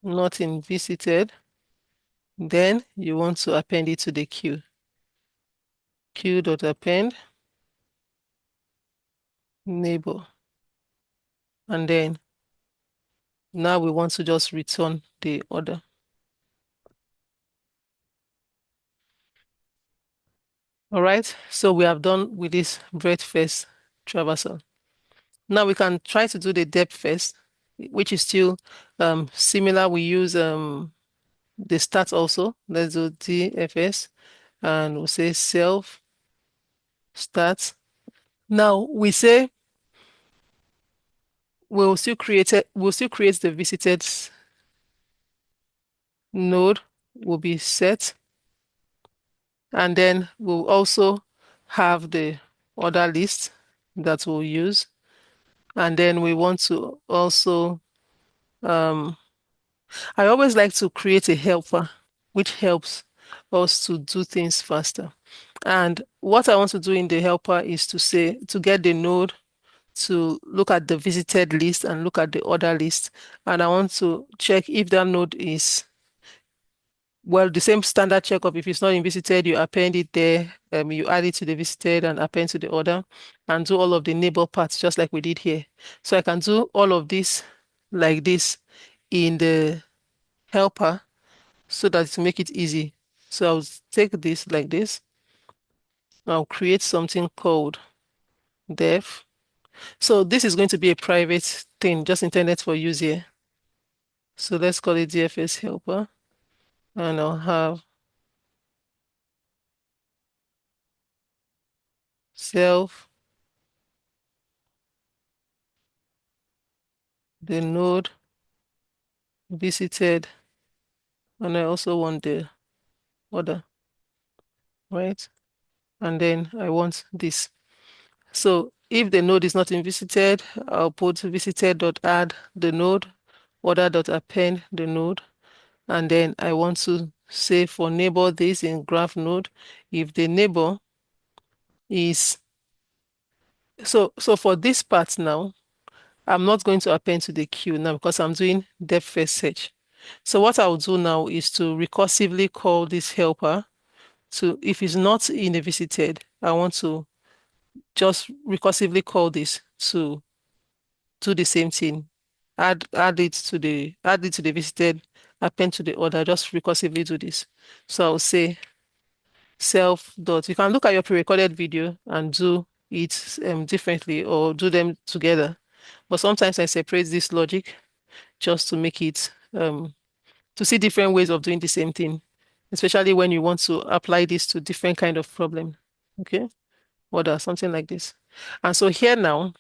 not in visited, then you want to append it to the queue. Queue.append neighbor. And then now we want to just return the order. All right, so we have done with this breadth first traversal. Now we can try to do the depth first, which is still similar. We use the stats also. Let's do DFS and we'll say self stats. Now we say we'll still create the visited node will be set, and then we'll also have the order list that we'll use. And then we want to also, I always like to create a helper, which helps us to do things faster. And what I want to do in the helper is to get the node to look at the visited list and look at the order list. And I want to check if that node is, well, the same standard checkup. If it's not in visited, you append it there, you add it to the visited and append to the order and do all of the neighbor parts just like we did here. So I can do all of this like this in the helper so that to make it easy. So I'll take this like this. I'll create something called def. So this is going to be a private thing just intended for use here. So let's call it DFS helper. And I'll have self, the node visited, and I also want the order, right? And then I want this. So if the node is not in visited, I'll put visited.add the node, order.append the node, and then I want to say for neighbor this in graph node, if the neighbor is, so for this part now, I'm not going to append to the queue now because I'm doing depth first search. So what I'll do now is to recursively call this helper. So if it's not in the visited, I want to just recursively call this to do the same thing. Add it to the visited, append to the order, just recursively do this. So I'll say self dot. You can look at your pre-recorded video and do it differently or do them together. But sometimes I separate this logic just to make it to see different ways of doing the same thing, especially when you want to apply this to different kind of problem. Okay, order something like this. And so here now,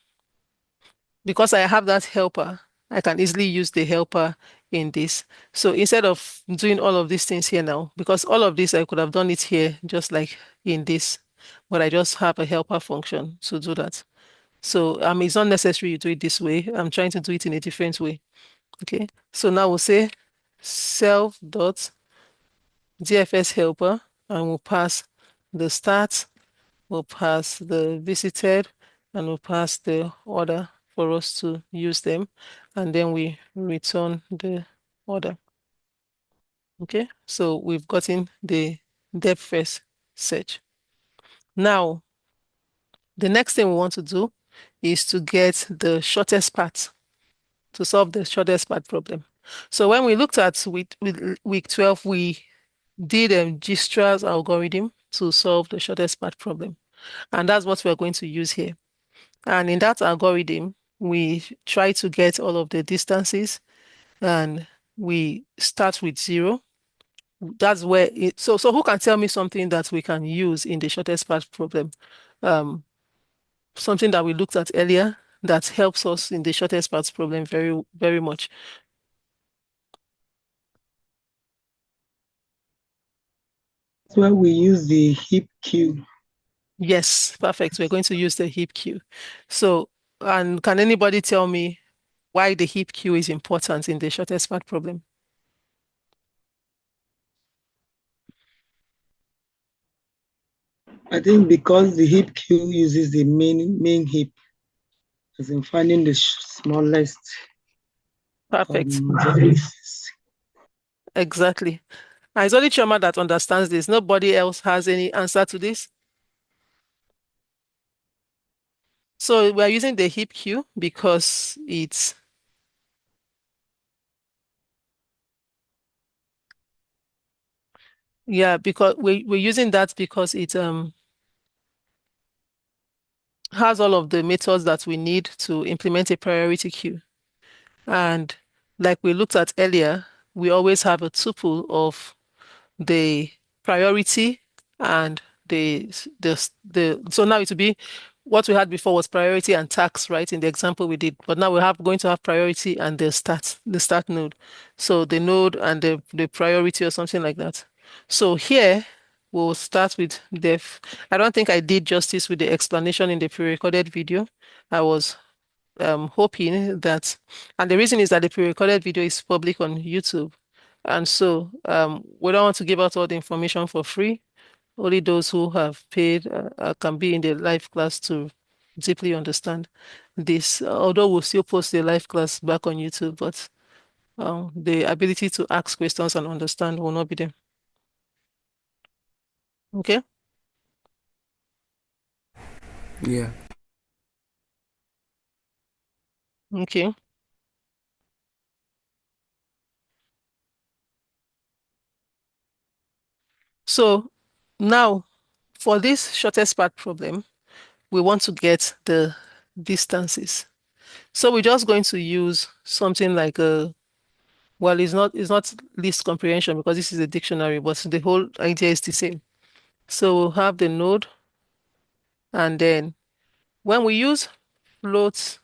because I have that helper, I can easily use the helper in this. So instead of doing all of these things here now, because all of this I could have done it here just like in this, but I just have a helper function to do that. So it's not necessary you do it this way. I'm trying to do it in a different way. Okay. So now we'll say self dot DFS helper, and we'll pass the start, we'll pass the visited, and we'll pass the order for us to use them. And then we return the order. Okay. So we've gotten the depth first search. Now, the next thing we want to do is to get the shortest path to solve the shortest path problem. So when we looked at week 12, we did Dijikra's algorithm to solve the shortest path problem. And that's what we're going to use here. And in that algorithm, we try to get all of the distances and we start with 0. That's where so who can tell me something that we can use in the shortest path problem? Um, Something that we looked at earlier that helps us in the shortest path problem very, very much. That's where we use the heap queue. Yes, perfect. We're going to use the heap queue. So, and can anybody tell me why the heap queue is important in the shortest path problem? I think because the heap queue uses the main heap, as in finding the smallest Perfect. values. Exactly. And it's only Chioma that understands this. Nobody else has any answer to this. So we're using the heap queue because it's because we're using that because it has all of the methods that we need to implement a priority queue. And like we looked at earlier, we always have a tuple of the priority and the so now it will be what we had before was priority and tax, right? In the example we did, but now going to have priority and the start node. So the node and the priority or something like that. So here we'll start with def. I don't think I did justice with the explanation in the pre-recorded video. I was hoping that, and the reason is that the pre-recorded video is public on YouTube. And so we don't want to give out all the information for free. Only those who have paid can be in the live class to deeply understand this. Although we'll still post the live class back on YouTube, but the ability to ask questions and understand will not be there. Okay? Yeah. Okay. So now for this shortest path problem, we want to get the distances. So we're just going to use something like well, it's not list comprehension because this is a dictionary, but the whole idea is the same. So we'll have the node, and then when we use float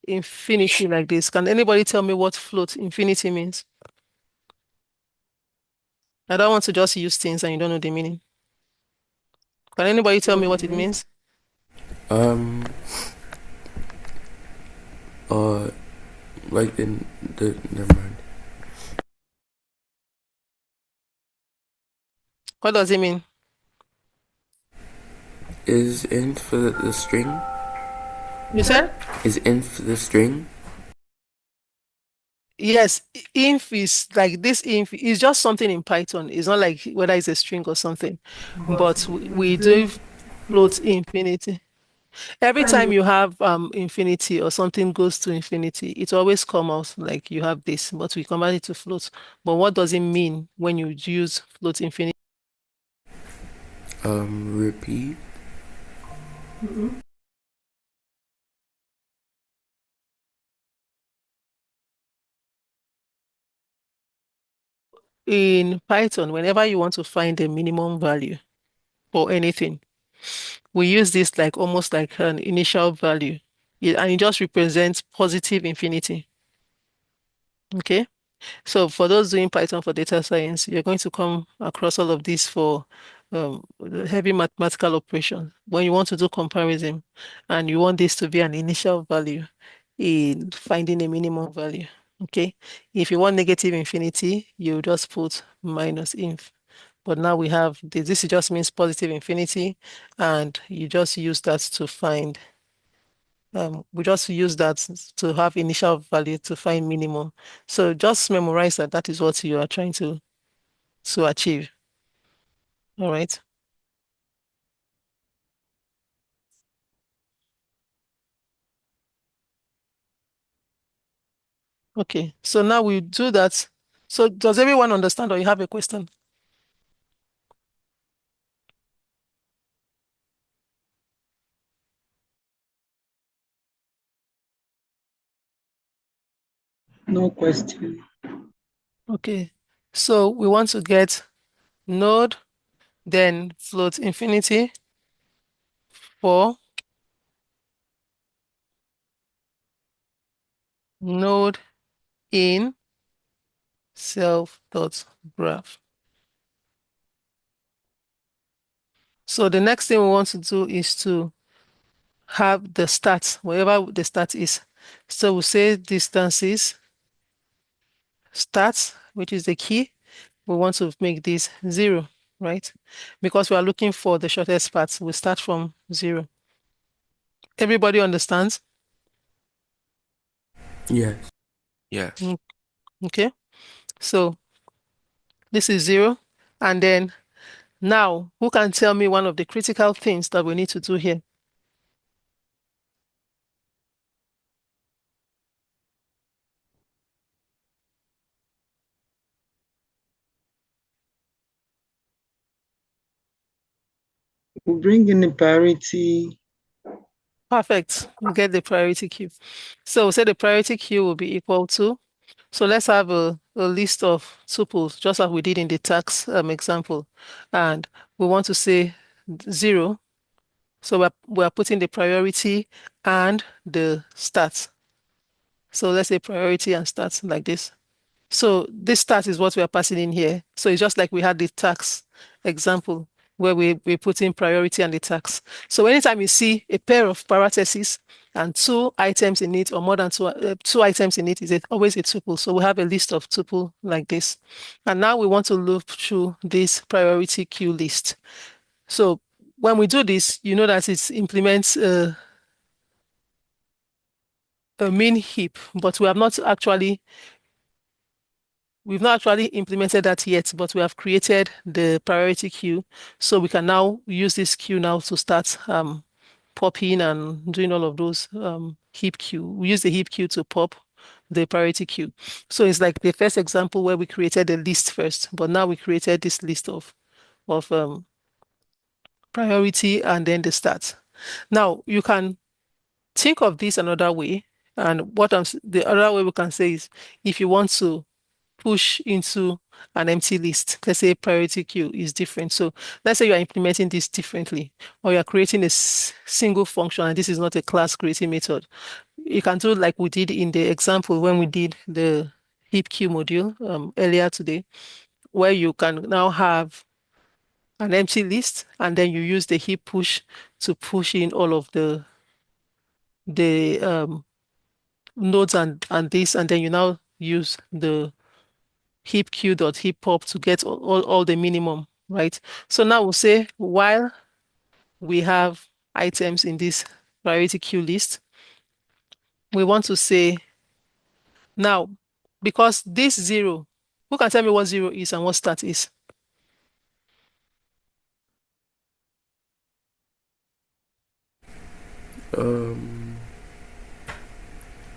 infinity like this, can anybody tell me what float infinity means? I don't want to just use things and you don't know the meaning. Can anybody tell me what it means? Um. Like in the never mind. What does it mean? Is int for the string? You said? Is int for the string? Yes, inf is like this inf is just something in Python. It's not like whether it's a string or something, but we do float infinity. Every time you have infinity or something goes to infinity, it always come out like you have this, but we convert it to float. But what does it mean when you use float infinity? Repeat. In Python, whenever you want to find a minimum value for anything, we use this like almost like an initial value. and it just represents positive infinity. Okay. So for those doing Python for data science, you're going to come across all of this for the heavy mathematical operation. When you want to do comparison and you want this to be an initial value in finding a minimum value. Okay. If you want negative infinity, you just put minus inf. But now we have this, just means positive infinity, and you just use that to find we just use that to have initial value to find minimum. So just memorize that that is what you are trying to achieve. All right. Okay. So now we do that. So does everyone understand or you have a question? No question. Okay. So we want to get node, then float infinity for node in self dot graph. So the next thing we want to do is to have the stat, wherever the stat is. So we'll say distances stat, which is the key. We want to make this 0, right? Because we are looking for the shortest path, we start from 0. Everybody understands? Yes. Yes. Mm, Okay. So this is 0. And then now, who can tell me one of the critical things that we need to do here? We bring in the priority. Perfect. We get the priority queue. So say the priority queue will be equal to, so let's have a list of tuples, just like we did in the tax example. And we want to say 0. So we're putting the priority and the stats. So let's say priority and stats like this. So this stat is what we are passing in here. So it's just like we had the tax example where we put in priority and the tax. So anytime you see a pair of parentheses and 2 items in it or more than 2 items in it, is it always a tuple. So we have a list of tuple like this. And now we want to loop through this priority queue list. So when we do this, you know that it implements a min heap, but we've not actually implemented that yet, but we have created the priority queue. So we can now use this queue now to start popping and doing all of those heap queue. We use the heap queue to pop the priority queue. So it's like the first example where we created a list first, but now we created this list of priority and then the stats. Now you can think of this another way. And the other way we can say is if you want to push into an empty list, let's say priority queue is different. So let's say you are implementing this differently, or you're creating a single function, and this is not a class creating method. You can do like we did in the example when we did the heap queue module earlier today, where you can now have an empty list, and then you use the heap push to push in all of the nodes and this, and then you now use the heap queue dot heap pop to get all the minimum, right? So now we'll say while we have items in this priority queue list, we want to say now, because this 0, who can tell me what 0 is and what stat is? Um,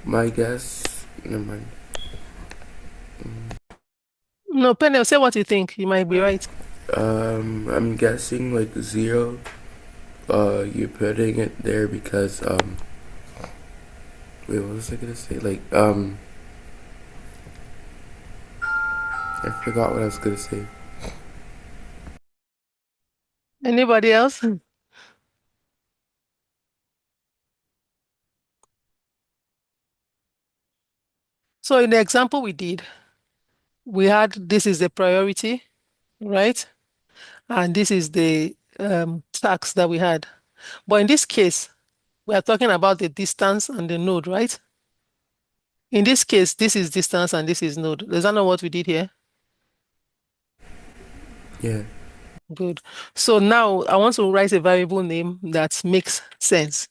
my guess. Never mind. No, Penel, say what you think. You might be right. I'm guessing like 0. You're putting it there because wait, what was I gonna say? Like I forgot what I was gonna say. Anybody else? So in the example we did, we had this is the priority, right? And this is the tax that we had. But in this case, we are talking about the distance and the node, right? In this case, this is distance and this is node. Does that know what we did here? Yeah. Good. So now I want to write a variable name that makes sense.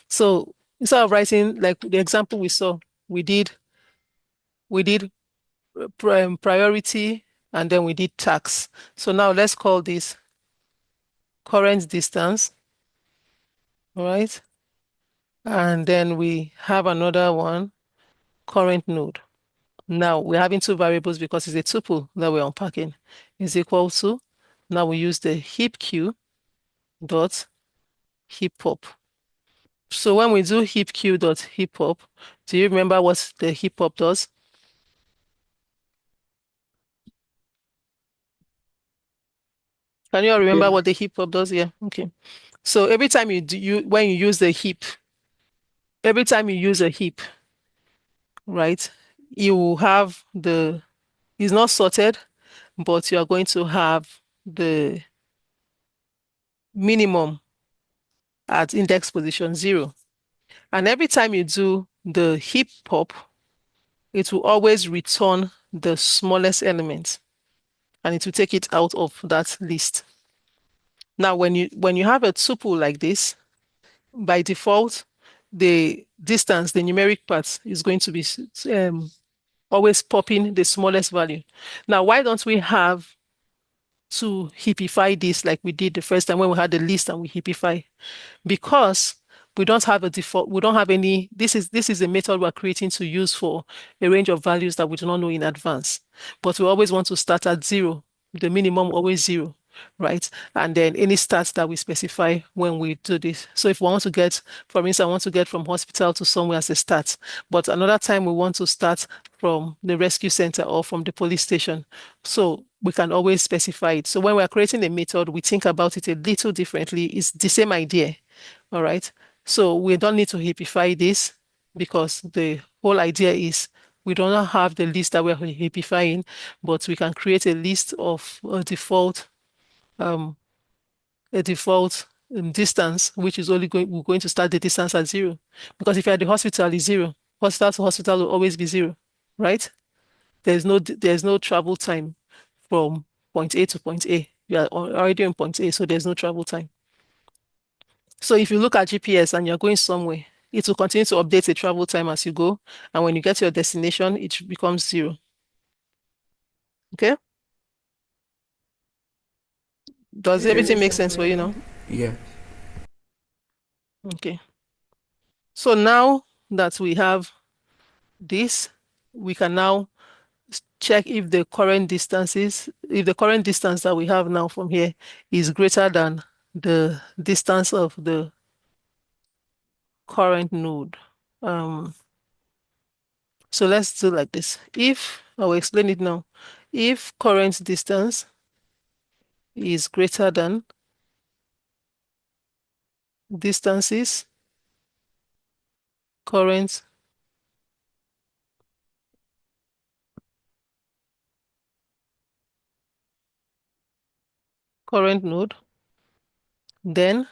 So instead of writing like the example we saw, we did priority and then we did tax. So now let's call this current distance, all right? And then we have another one, current node. Now we're having two variables because it's a tuple that we're unpacking is equal to, now we use the heap q dot heap pop. So when we do heap q dot heap pop, do you remember what the heap pop does? Can you all remember Yeah. what the heap pop does? Yeah, okay. So every time when you use the heap, every time you use a heap, right, you will have it's not sorted, but you are going to have the minimum at index position 0. And every time you do the heap pop, it will always return the smallest element and it will take it out of that list. Now, when you have a tuple like this, by default, the distance, the numeric part, is going to be always popping the smallest value. Now, why don't we have to heapify this like we did the first time when we had the list and we heapify? Because we don't have a default, we don't have any, this is a method we're creating to use for a range of values that we do not know in advance. But we always want to start at 0, the minimum always 0, right? And then any stats that we specify when we do this. So if we want to get, for instance, I want to get from hospital to somewhere as a start, but another time we want to start from the rescue center or from the police station. So we can always specify it. So when we're creating a method, we think about it a little differently. It's the same idea, all right? So we don't need to heapify this because the whole idea is we don't have the list that we're heapifying, but we can create a list of um, a default distance, which is we're going to start the distance at 0. Because if you're at the hospital, it's 0. Hospital to hospital will always be 0, right? There's no travel time from point A to point A. You are already in point A, so there's no travel time. So if you look at GPS and you're going somewhere, it will continue to update the travel time as you go. And when you get to your destination, it becomes 0. Okay? Does Yeah. everything make sense for you now? Yeah. Okay. So now that we have this, we can now check if the current distance that we have now from here is greater than the distance of the current node. So let's do like this. I will explain it now. If current distance is greater than distances current node, then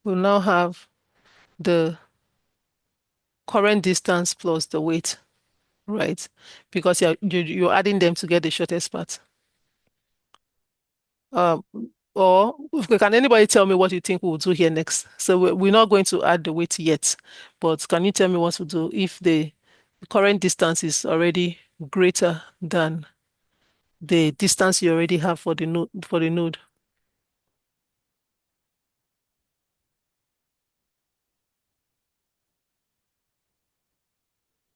we'll now have the current distance plus the weight, right? Because you're adding them to get the shortest path. Um, or can anybody tell me what you think we'll do here next? So we're not going to add the weight yet, but can you tell me what to do if the current distance is already greater than the distance you already have for the node?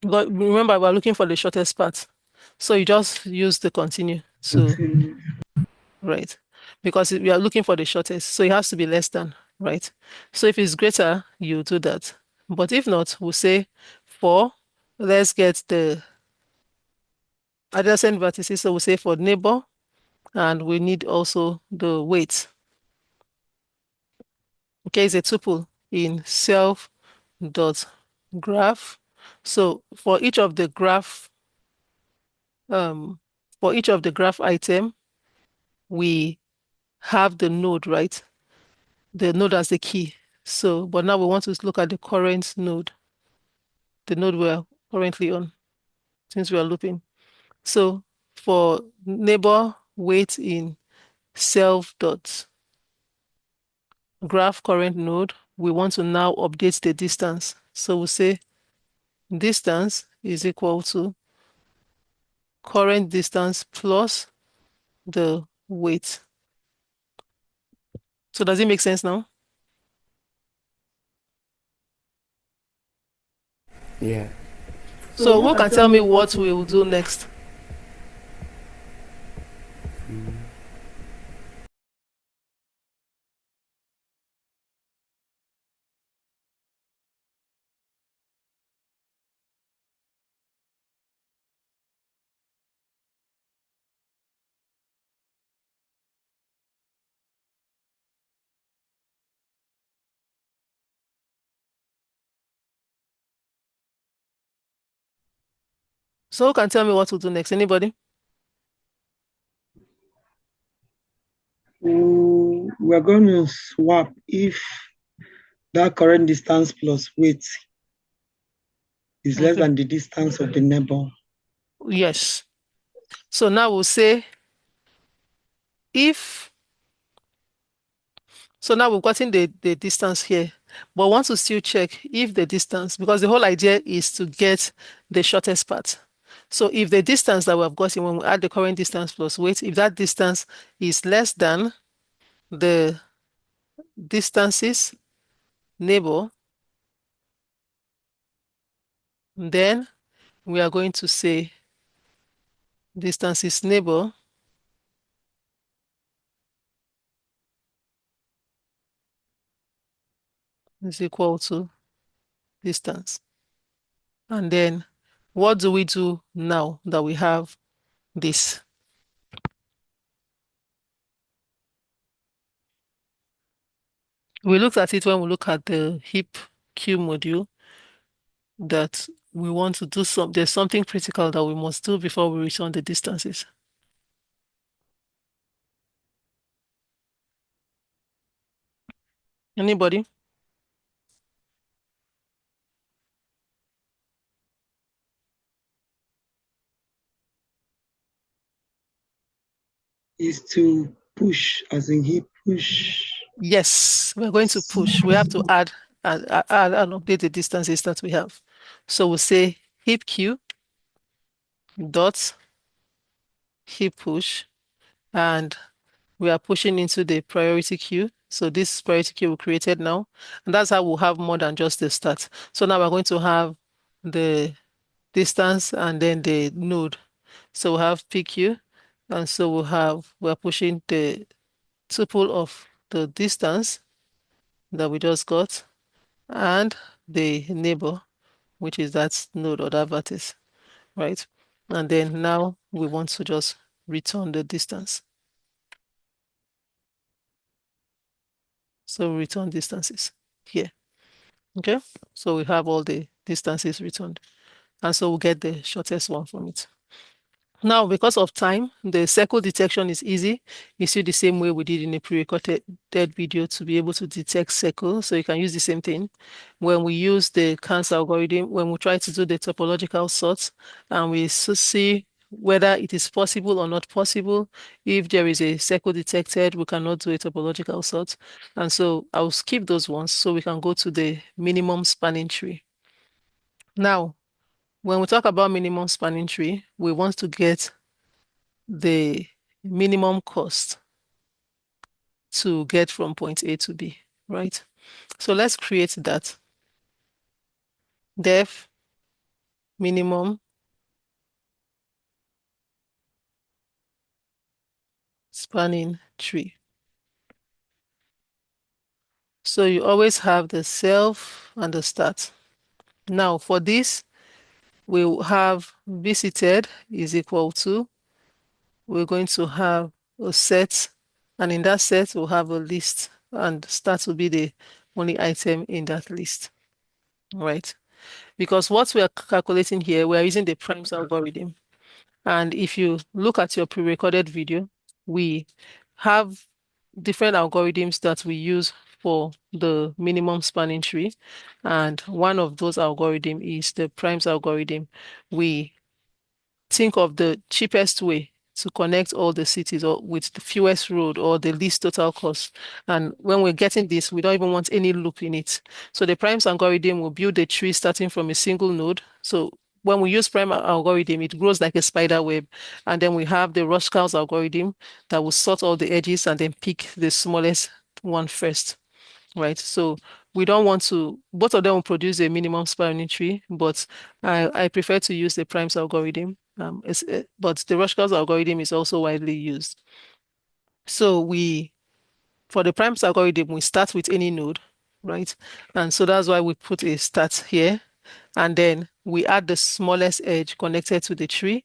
But remember, we're looking for the shortest path. So you just use the continue to, right? Because we are looking for the shortest. So it has to be less than, right? So if it's greater, you do that. But if not, we'll say let's get the adjacent vertices. So we'll say for neighbor, and we need also the weight. Okay, it's a tuple in self dot graph. So for each of the graph for each of the graph item, we have the node, right? The node as the key. So, but now we want to look at the current node, the node we're currently on, since we are looping. So for neighbor weight in self dot graph current node, we want to now update the distance. So we'll say distance is equal to current distance plus the weight. So does it make sense now? Yeah. So who can tell me what we will do next? So who can tell me what we'll do next? Anybody? We're going to swap if that current distance plus weight is less Okay. than the distance of the neighbor. Yes. So now we'll say if, so now we've gotten the distance here, but want to still check if the distance, because the whole idea is to get the shortest path. So if the distance that we have gotten when we add the current distance plus weight, if that distance is less than the distances neighbor, then we are going to say distances neighbor is equal to distance. And then what do we do now that we have this? We looked at it when we look at the heap queue module that we want to do there's something critical that we must do before we return the distances. Anybody? Is to push, as in he push. Yes, we're going to push. We have to add and update the distances that we have. So we'll say heap queue dot heap push, and we are pushing into the priority queue. So this priority queue we created now, and that's how we'll have more than just the start. So now we're going to have the distance and then the node. So we'll have PQ, and so we're pushing the tuple of the distance that we just got and the neighbor, which is that node or that vertex, right? And then now we want to just return the distance. So return distances here. Okay, so we have all the distances returned. And so we'll get the shortest one from it. Now, because of time, the circle detection is easy. You see the same way we did in a pre-recorded video to be able to detect circles. So you can use the same thing. When we use the CANS algorithm, when we try to do the topological sort, and we see whether it is possible or not possible, if there is a circle detected, we cannot do a topological sort. And so I'll skip those ones so we can go to the minimum spanning tree. Now, when we talk about minimum spanning tree, we want to get the minimum cost to get from point A to B, right? So let's create that. Def minimum spanning tree. So you always have the self and the start. Now for this, we'll have visited is equal to, we're going to have a set, and in that set, we'll have a list, and start will be the only item in that list, right? Because what we are calculating here, we are using the primes algorithm. And if you look at your pre-recorded video, we have different algorithms that we use for the minimum spanning tree. And one of those algorithm is the primes algorithm. We think of the cheapest way to connect all the cities or with the fewest road or the least total cost. And when we're getting this, we don't even want any loop in it. So the primes algorithm will build a tree starting from a single node. So when we use prime algorithm, it grows like a spider web. And then we have the Rushkows algorithm that will sort all the edges and then pick the smallest one first, right? So we don't want to, both of them will produce a minimum spanning tree, but I prefer to use the primes algorithm. But the Rushkows algorithm is also widely used. So for the primes algorithm, we start with any node, right? And so that's why we put a start here. And then we add the smallest edge connected to the tree.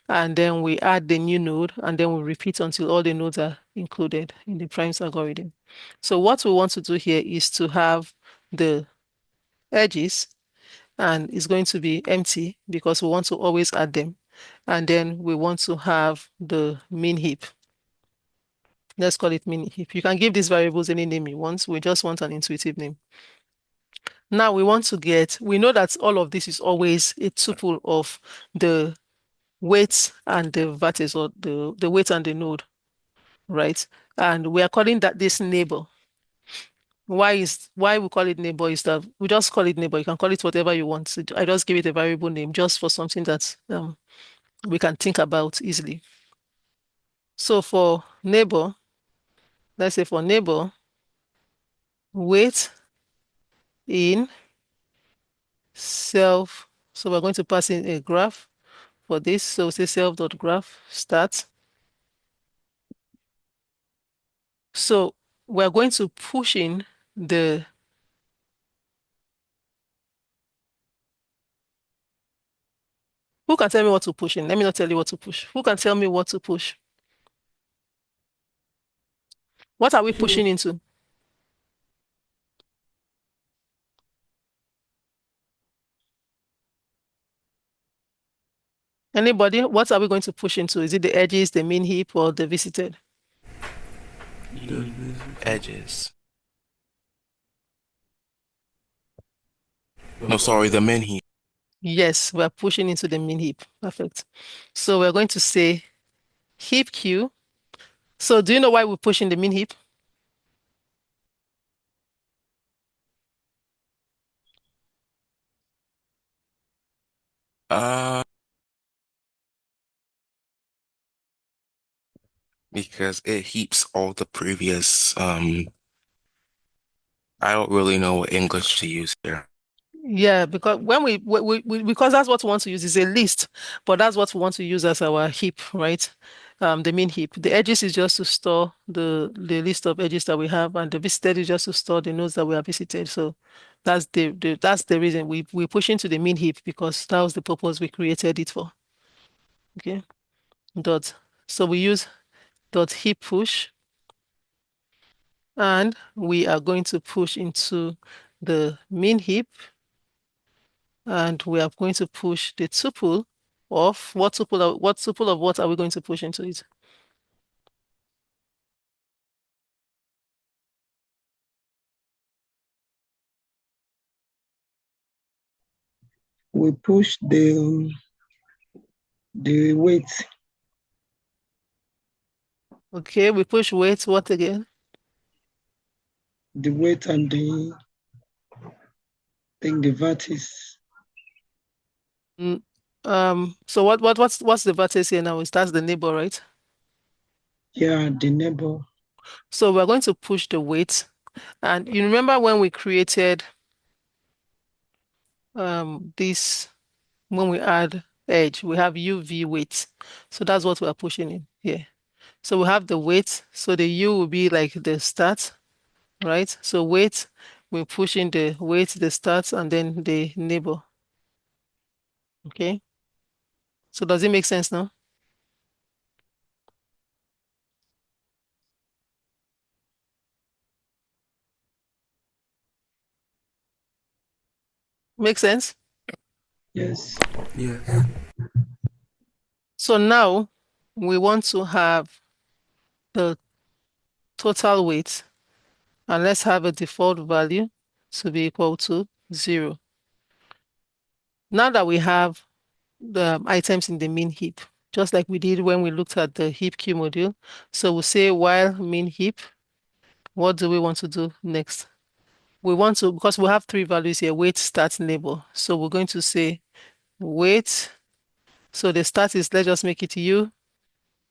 And then we add the new node, and then we repeat until all the nodes are included in the primes algorithm. So what we want to do here is to have the edges, and it's going to be empty because we want to always add them. And then we want to have the min heap. Let's call it min heap. You can give these variables any name you want. We just want an intuitive name. Now we know that all of this is always a tuple of the weight and the vertex, or the weight and the node, right? And we are calling that this neighbor. Why we call it neighbor is that we just call it neighbor. You can call it whatever you want. I just give it a variable name just for something that we can think about easily. So for neighbor, let's say for neighbor, weight in self. So we're going to pass in a graph for this. So say self.graph start. So we're going to push in the who can tell me what to push in? Let me not tell you what to push. Who can tell me what to push? What are we pushing into? Anybody? What are we going to push into? Is it the edges, the min heap, or the visited? The Edges. No, sorry, the min heap. Yes, we're pushing into the min heap. Perfect. So we're going to say heap Q. So do you know why we push in the min heap? Because it heaps all the previous, I don't really know what English to use here. Yeah, because because that's what we want to use is a list, but that's what we want to use as our heap, right? The min heap. The edges is just to store the list of edges that we have, and the visited is just to store the nodes that we have visited. So that's the reason we push into the min heap, because that was the purpose we created it for. Okay. Dot. So we use dot heap push, and we are going to push into the min heap, and we are going to push the tuple of what tuple of what are we going to push into it? We push the weight. Okay, we push weight, what again? The weight and the vertex. So what's the vertex here now? That's the neighbor, right? Yeah, the neighbor. So we're going to push the weight. And you remember when we created this, when we add edge, we have UV weight. So that's what we're pushing in here. So we have the weight. So the U will be like the start, right? So weight, we're pushing the weight, the start, and then the neighbor. Okay. So does it make sense now? Make sense? Yes. yeah. So now we want to have the total weight, and let's have a default value to be equal to 0. Now that we have the items in the min heap, just like we did when we looked at the heap queue module. So we'll say while min heap, what do we want to do next? We want to, because we have 3 values here, weight, start, label. So we're going to say weight. So the start is, let's just make it U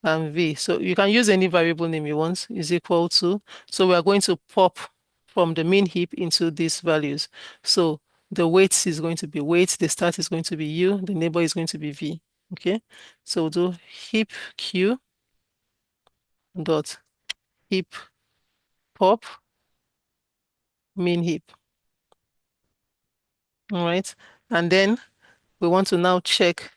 and V. So you can use any variable name you want, is equal to. So we are going to pop from the min heap into these values. So the weight is going to be weight, the start is going to be U, the neighbor is going to be V. Okay, so we'll do heap Q dot heap pop min heap. All right, and then we want to now check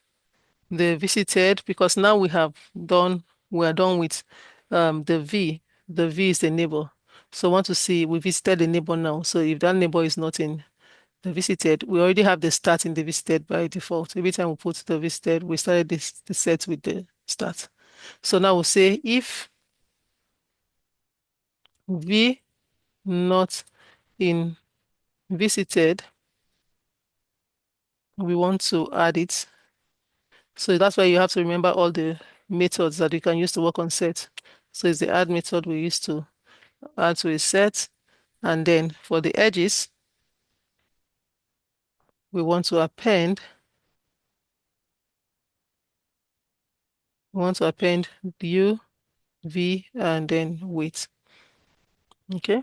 the visited, because now we are done with the V. The V is the neighbor. So I want to see, we visited the neighbor now. So if that neighbor is not in the visited, we already have the start in the visited by default. Every time we put the visited, we started the set with the start. So now we'll say if V not in visited, we want to add it. So that's why you have to remember all the methods that you can use to work on set. So it's the add method we use to add to a set. And then for the edges, we want to append U, V, and then weight. Okay.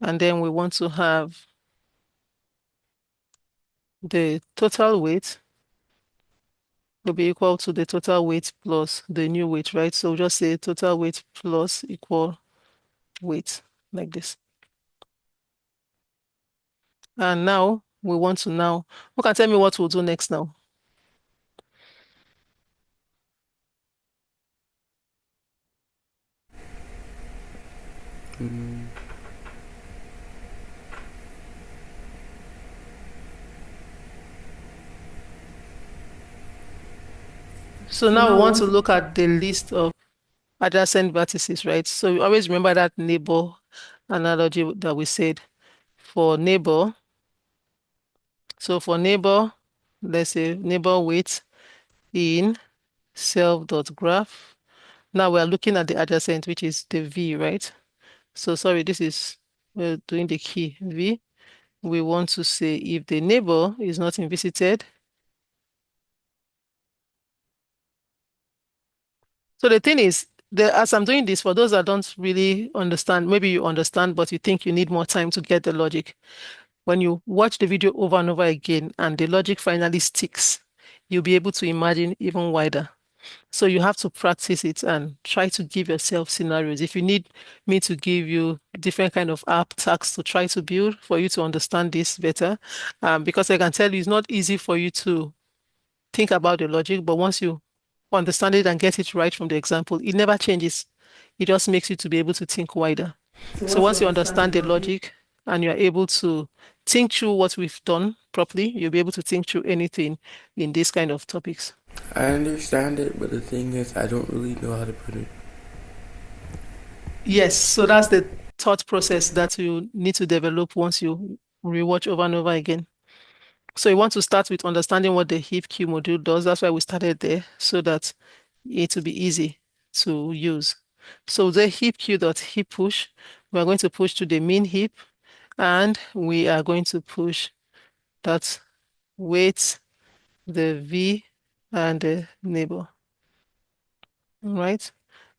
And then we want to have the total weight will be equal to the total weight plus the new weight, right? So just say total weight plus equal weight, like this. And now we want to who can tell me what we'll do next now? So now we want to look at the list of adjacent vertices, right? So you always remember that neighbor analogy that we said for neighbor. So for neighbor, let's say neighbor weight in self.graph. Now we are looking at the adjacent, which is the V, right? So sorry, this is we're doing the key V. We want to say if the neighbor is not in visited. So the thing is, as I'm doing this, for those that don't really understand, maybe you understand, but you think you need more time to get the logic. When you watch the video over and over again and the logic finally sticks, you'll be able to imagine even wider. So you have to practice it and try to give yourself scenarios. If you need me to give you different kind of app tasks to try to build for you to understand this better, because I can tell you it's not easy for you to think about the logic, but once you understand it and get it right from the example, it never changes. It just makes you to be able to think wider. So once you understand the logic and you're able to think through what we've done properly, you'll be able to think through anything in these kind of topics. I understand it, but the thing is, I don't really know how to put it. Yes, so that's the thought process that you need to develop once you rewatch over and over again. So you want to start with understanding what the heap queue module does. That's why we started there, so that it will be easy to use. So the heap queue.heap push, we are going to push to the min heap, and we are going to push that weight, the V, and the neighbor. All right.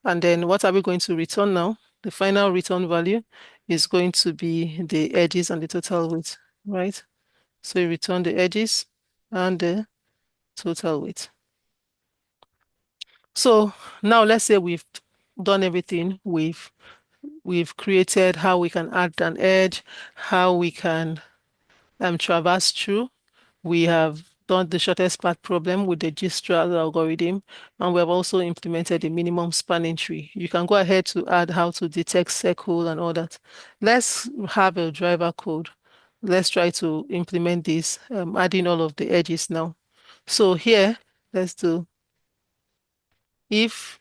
And then what are we going to return now? The final return value is going to be the edges and the total weight, right? So you return the edges and the total weight. So now let's say we've done everything. We've created how we can add an edge, how we can traverse through. We have done the shortest path problem with the Dijkstra's algorithm, and we have also implemented a minimum spanning tree. You can go ahead to add how to detect circle and all that. Let's have a driver code. Let's try to implement this, adding all of the edges now. So here let's do if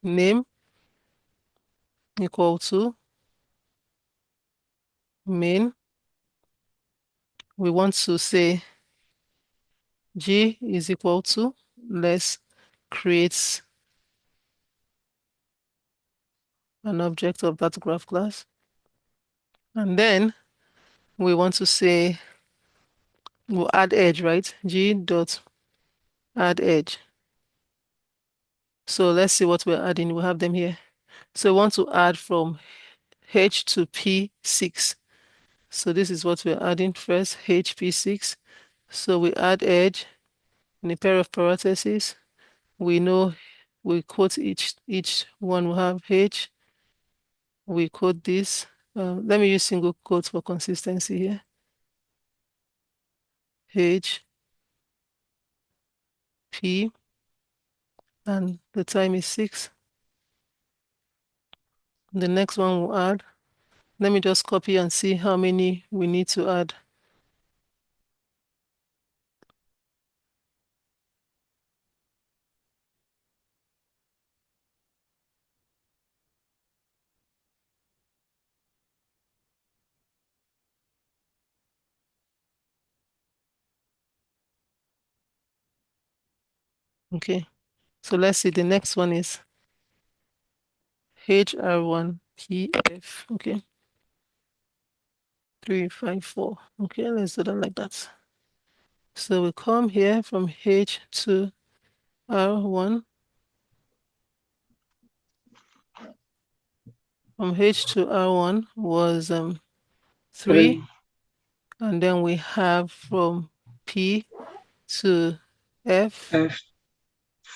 name equal to main. We want to say G is equal to, let's create an object of that graph class. And then we want to say, we'll add edge, right? G dot add edge. So let's see what we're adding. We have them here. So we want to add from H to P6. So this is what we're adding first, HP6. So we add edge in a pair of parentheses. We know we quote each one will have H. We quote this. Let me use single quotes for consistency here. H, P, and the time is 6. The next one we'll add. Let me just copy and see how many we need to add. Okay, so let's see. The next one is HR1PF. Okay, 3, 5, 4. Okay, let's do that like that. So we come here from H to R1. From H to R1 was 3. And then we have from P to F. F,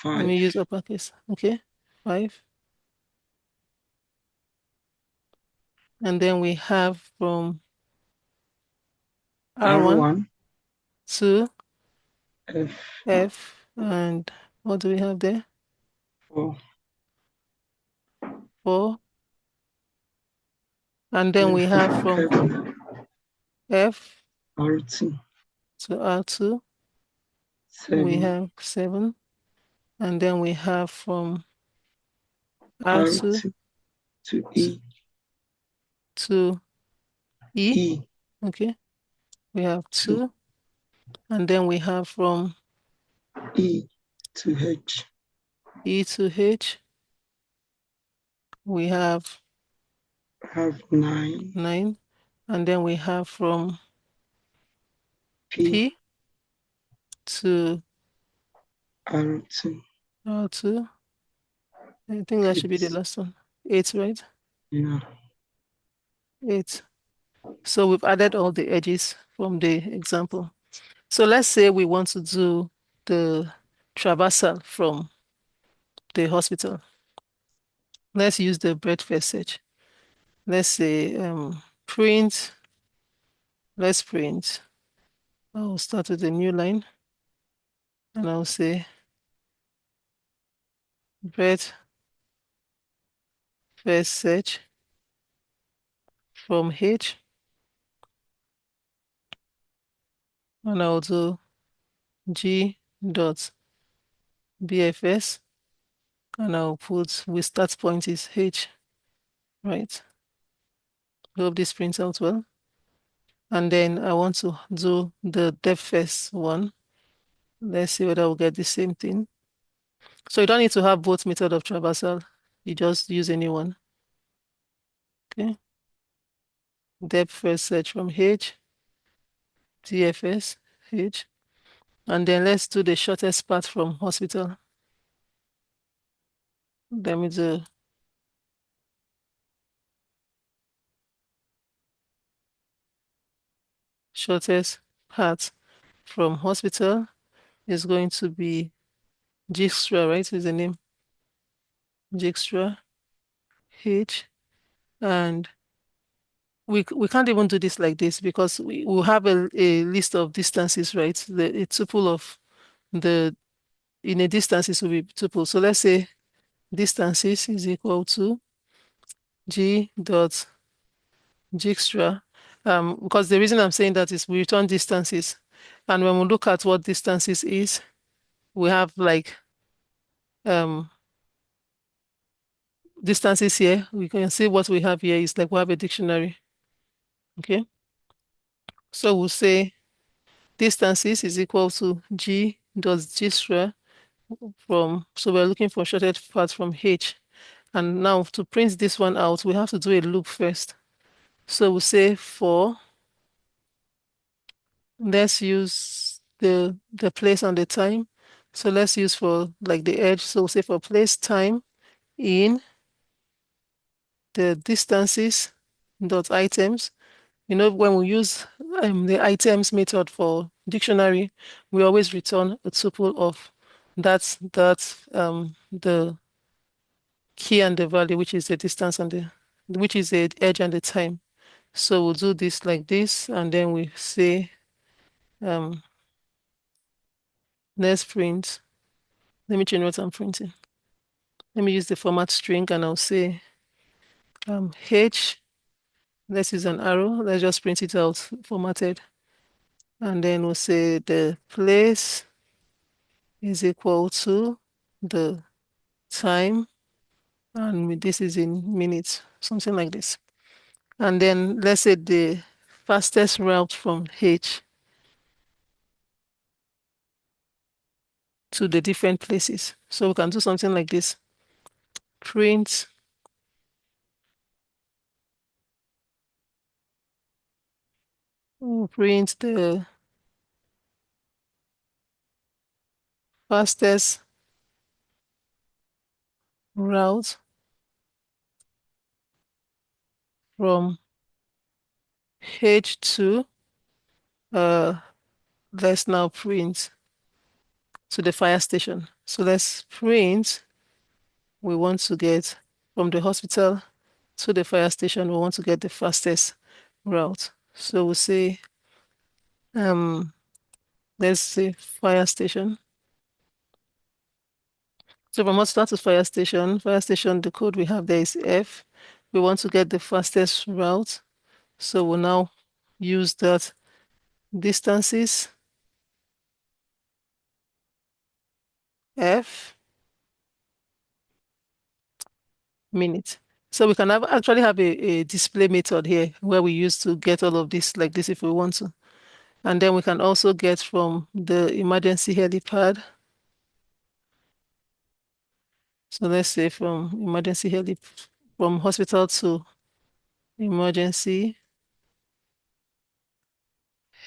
Let me 5. use uppercase. Okay, 5. And then we have from R1 R1, to F, F. And what do we have there? 4. 4. And then we have from F R2, to R2, 7. we have 7. And then we have from R2 R2 to E, to E. E Okay, we have 2. And then we have from E to H, E to H, we have 9. 9. And then we have from P, P to R2, R2. I think that should be the 8. last one. 8, right? Yeah. 8. So we've added all the edges from the example. So let's say we want to do the traversal from the hospital. Let's use the breadth first search. Let's say print. Let's print. I'll start with a new line and I'll say breadth first search from H, and I'll do G dot BFS, and I'll put with start point is H, right? Hope this prints out well. And then I want to do the depth first one. Let's see whether we'll get the same thing. So you don't need to have both method of traversal. You just use any one. Okay. Depth first search from H, DFS, H. And then let's do the shortest path from hospital. Let me do shortest path from hospital is going to be Dijkstra, right? Is the name Dijkstra H. And we can't even do this like this because we will have a list of distances, right? The a tuple of the in a distances will be tuple. So let's say distances is equal to G dot Dijkstra. Because the reason I'm saying that is we return distances. And when we look at what distances is, we have like distances here. We can see what we have here is like we have a dictionary. Okay. So we'll say distances is equal to G dot G square from, so we're looking for shorted path from H. And now to print this one out, we have to do a loop first. So we'll say for, let's use the place and the time. So let's use for like the edge. So we'll say for place time in the distances dot items. You know, when we use the items method for dictionary, we always return a tuple of the key and the value, which is the distance and which is the edge and the time. So we'll do this like this, and then we say let's print. Let me change what I'm printing. Let me use the format string, and I'll say H. Let's use an arrow. Let's just print it out formatted. And then we'll say the place is equal to the time, and this is in minutes, something like this. And then let's say the fastest route from H to the different places. So we can do something like this. Print print the fastest route from H to let's now print to the fire station. So let's print, we want to get from the hospital to the fire station, we want to get the fastest route. So we'll say, let's say fire station. So from hospital to fire station, the code we have there is F. We want to get the fastest route. So we'll now use that distances F minute. So we can actually have a display method here where we use to get all of this like this if we want to. And then we can also get from the emergency helipad. So let's say from from hospital to emergency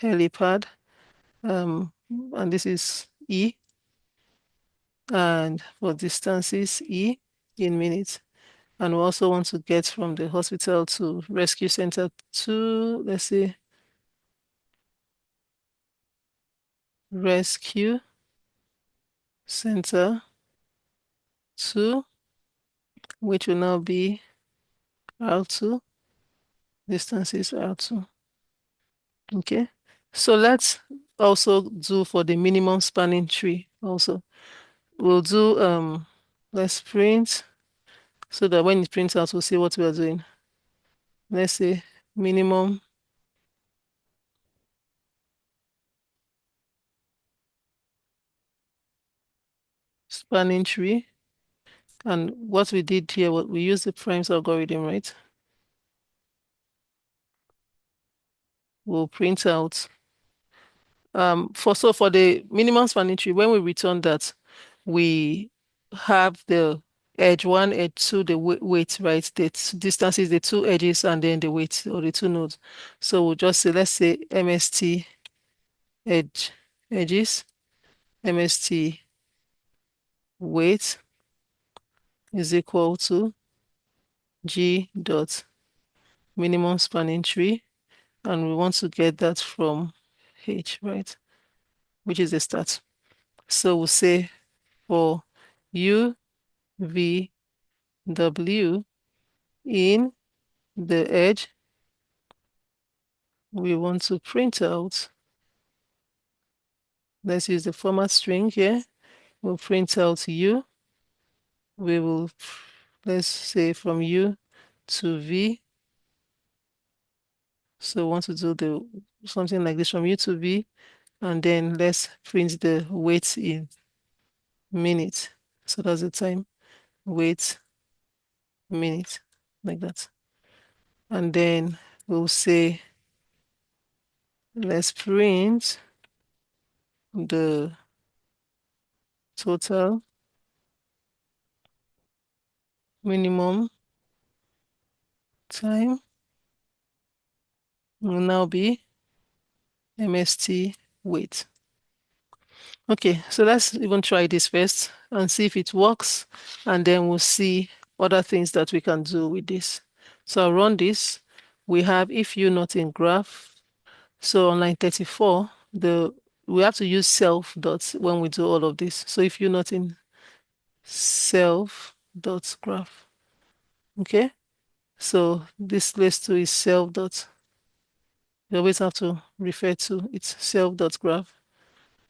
helipad. And this is E. And for distances, E in minutes. And we also want to get from the hospital to rescue center to, let's say, rescue center 2, which will now be R2, distances R2. Okay, so let's also do for the minimum spanning tree also. We'll do, let's print so that when it prints out, we'll see what we are doing. Let's say minimum spanning tree. And what we did here, what we used the primes algorithm, right? We'll print out for the minimum spanning tree, when we return that, we have the edge 1, edge 2, the weight, right? The distances, the two edges, and then the weight or the two nodes. So we'll just say, let's say MST edges, MST weight is equal to G dot minimum spanning tree, and we want to get that from H, right? Which is the start. So we'll say for U, V, W in the edge, we want to print out. Let's use the format string here. We'll print out U. We will, let's say from U to V. So we want to do something like this from U to V, and then let's print the weight in. minute. So that's the time, wait, minute, like that. And then we'll say, let's print the total minimum time will now be MST wait. Okay, so let's even try this first and see if it works, and then we'll see other things that we can do with this. So I'll run this. We have if you not in graph. So on line 34, we have to use self dots when we do all of this. So if you're not in self dot graph, okay? So this place too is self dot. You always have to refer to its self dot graph.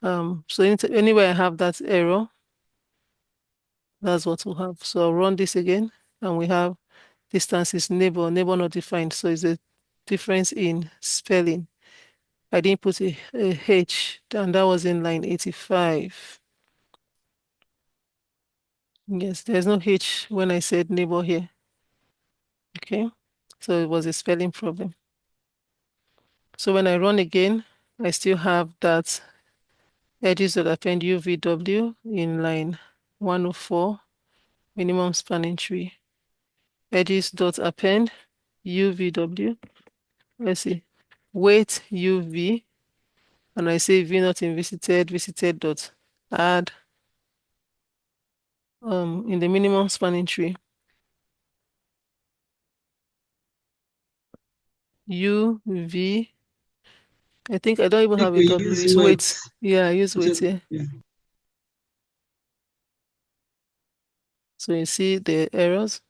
So anywhere I have that error, that's what we'll have. So I'll run this again, and we have distance is neighbor not defined. So it's a difference in spelling. I didn't put a H, and that was in line 85. Yes, there's no H when I said neighbor here. Okay, so it was a spelling problem. So when I run again, I still have that edges that append UVW in line 104, minimum spanning tree. Edges dot append UVW. Let's see, wait UV, and I say V not in visited dot add in the minimum spanning tree. UV. I think I don't even If have a we W. use It's weight, weight. Yeah, I use weight here. yeah. So you see the errors.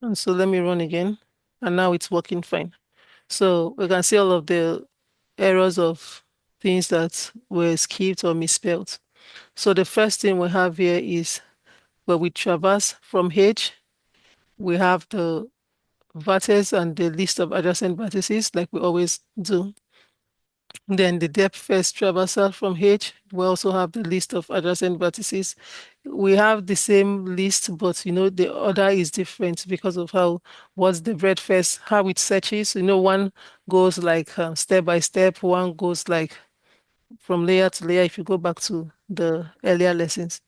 And so let me run again. And now it's working fine. So we can see all of the errors of things that were skipped or misspelled. So the first thing we have here is where we traverse from H, we have the vertex and the list of adjacent vertices like we always do. Then the depth first traversal from H, we also have the list of adjacent vertices. We have the same list, but the order is different because of what's the breadth first, how it searches. One goes like step by step, one goes like from layer to layer if you go back to the earlier lessons.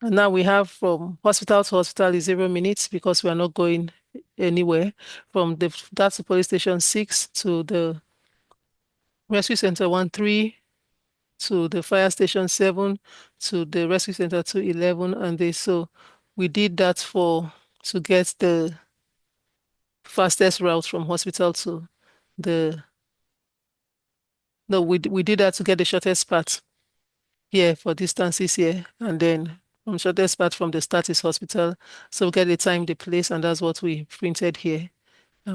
And now we have from hospital to hospital is 0 minutes because we are not going anywhere. From that's the police station 6 to the rescue center 1-3 to the fire station 7 to the rescue center 211, and so we did that to get the fastest route from hospital to the no we did that to get the shortest path here for distances here, and then from shortest path from the start is hospital, so we get the time, the place, and that's what we printed here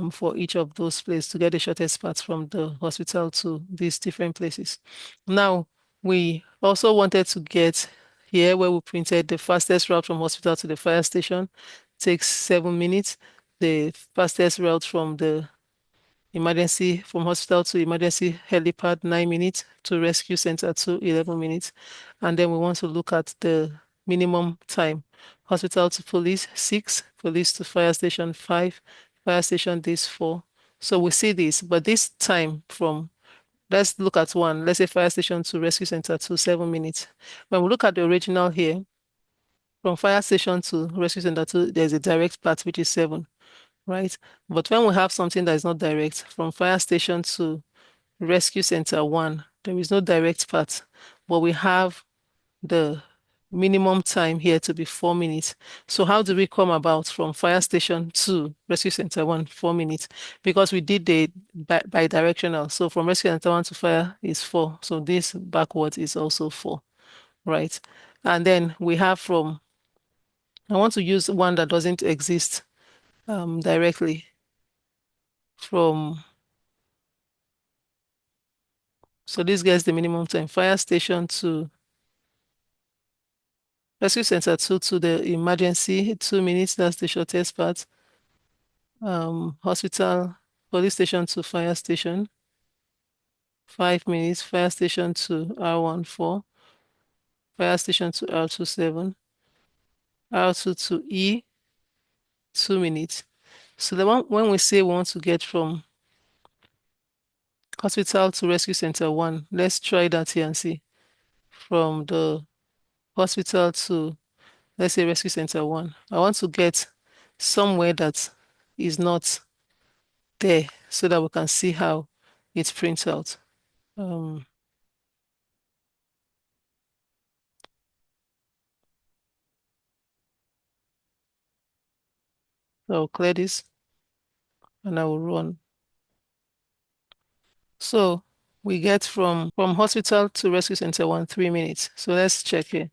for each of those places to get the shortest path from the hospital to these different places. Now, we also wanted to get here where we printed the fastest route from hospital to the fire station takes 7 minutes. The fastest route from the emergency from hospital to emergency helipad 9 minutes to rescue center to 11 minutes. And then we want to look at the minimum time. Hospital to police 6, police to fire station 5, fire station this 4. So we see this, but this time from let's look at one. Let's say fire station to rescue center to 7 minutes. When we look at the original here, from fire station to rescue center to there's a direct path which is 7, right? But when we have something that is not direct, from fire station to rescue center 1, there is no direct path, but we have the minimum time here to be 4 minutes. So how do we come about from fire station to rescue center 1, 4 minutes? Because we did the bi-directional. So from rescue center 1 to fire is 4. So this backwards is also 4, right? And then we have I want to use one that doesn't exist directly so this gets the minimum time. Fire station to rescue center 2 to the emergency, 2 minutes, that's the shortest part. Hospital, police station to fire station, 5 minutes. Fire station to R14. Fire station to R27. R2 to E, 2 minutes. So the one when we say we want to get from hospital to rescue center 1, let's try that here and see. From the hospital to, let's say, rescue center 1, I want to get somewhere that is not there so that we can see how it prints out. I'll clear this and I will run. So we get from hospital to rescue center 1, 3 minutes. So let's check here.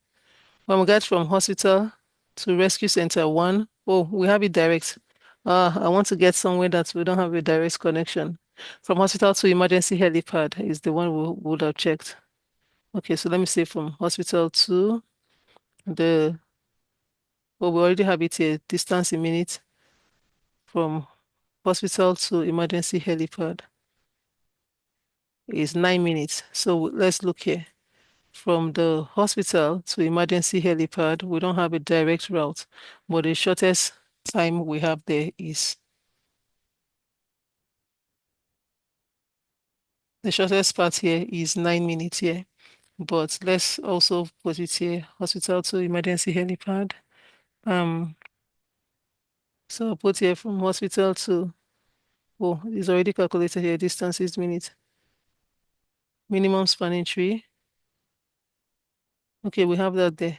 When we get from hospital to rescue center 1, oh, we have it direct. I want to get somewhere that we don't have a direct connection. From hospital to emergency helipad is the one we would have checked. Okay, so let me say from hospital to the, oh, we already have it here, distance in minutes from hospital to emergency helipad is 9 minutes. So let's look here. From the hospital to emergency helipad, we don't have a direct route, but the shortest time we have there is, the shortest part here is 9 minutes here. But let's also put it here, hospital to emergency helipad. So I'll put here from hospital to, oh, it's already calculated here, distance is minutes. Minimum spanning tree. Okay, we have that there.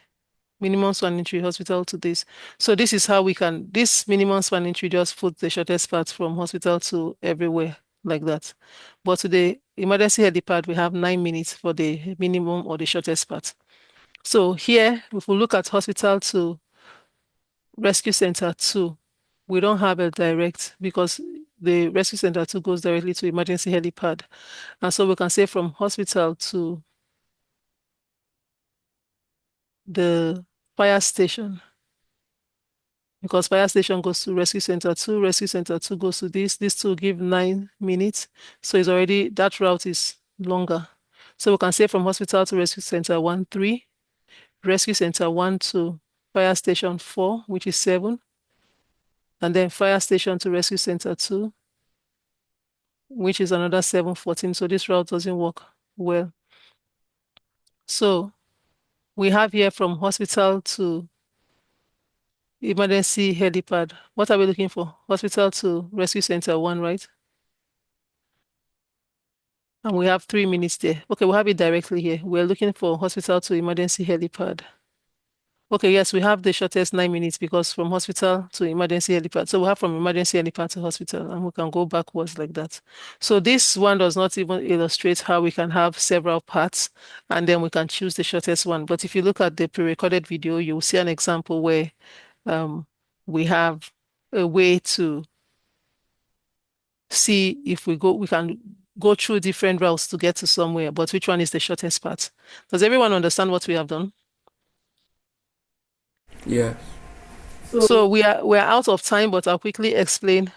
Minimum spanning tree, hospital to this. So this is how we can, this minimum spanning tree just put the shortest path from hospital to everywhere like that. But to the emergency helipad, we have 9 minutes for the minimum or the shortest path. So here, if we look at hospital to rescue center 2, we don't have a direct because the rescue center 2 goes directly to emergency helipad. And so we can say from hospital to the fire station, because fire station goes to rescue center 2, rescue center 2 goes to this 2 give 9 minutes. So it's already, that route is longer. So we can say from hospital to rescue center 1, 3, rescue center 1 to fire station 4, which is 7, and then fire station to rescue center 2, which is another 7, 14. So this route doesn't work well. So we have here from hospital to emergency helipad. What are we looking for? Hospital to rescue center 1, right? And we have 3 minutes there. Okay, we have it directly here. We're looking for hospital to emergency helipad. Okay, yes, we have the shortest 9 minutes because from hospital to emergency helipad. So we have from emergency helipad to hospital, and we can go backwards like that. So this one does not even illustrate how we can have several paths, and then we can choose the shortest one. But if you look at the pre-recorded video, you'll see an example where we have a way to see if we can go through different routes to get to somewhere, but which one is the shortest path? Does everyone understand what we have done? Yeah. So we're out of time, but I'll quickly explain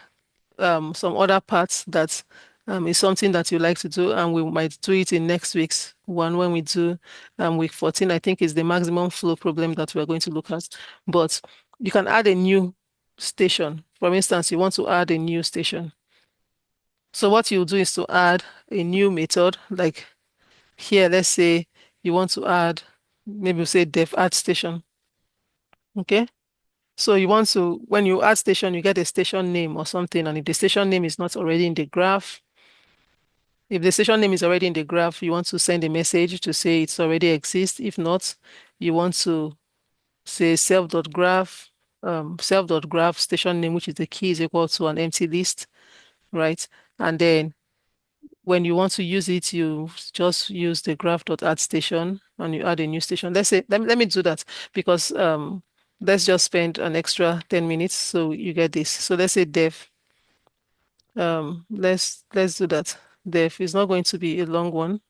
some other parts that is something that you like to do, and we might do it in next week's one when we do week 14. I think is the maximum flow problem that we're going to look at. But you can add a new station. For instance, you want to add a new station. So what you do is to add a new method, like here, let's say you want to add, maybe we say def add station. Okay. So you want to, when you add station, you get a station name or something. And if the station name is not already in the graph, if the station name is already in the graph, you want to send a message to say it's already exists. If not, you want to say self.graph station name, which is the key, is equal to an empty list, right? And then when you want to use it, you just use the graph.add station and you add a new station. Let's say, let me do that because let's just spend an extra 10 minutes so you get this. So let's say def. Let's do that. Def is not going to be a long one.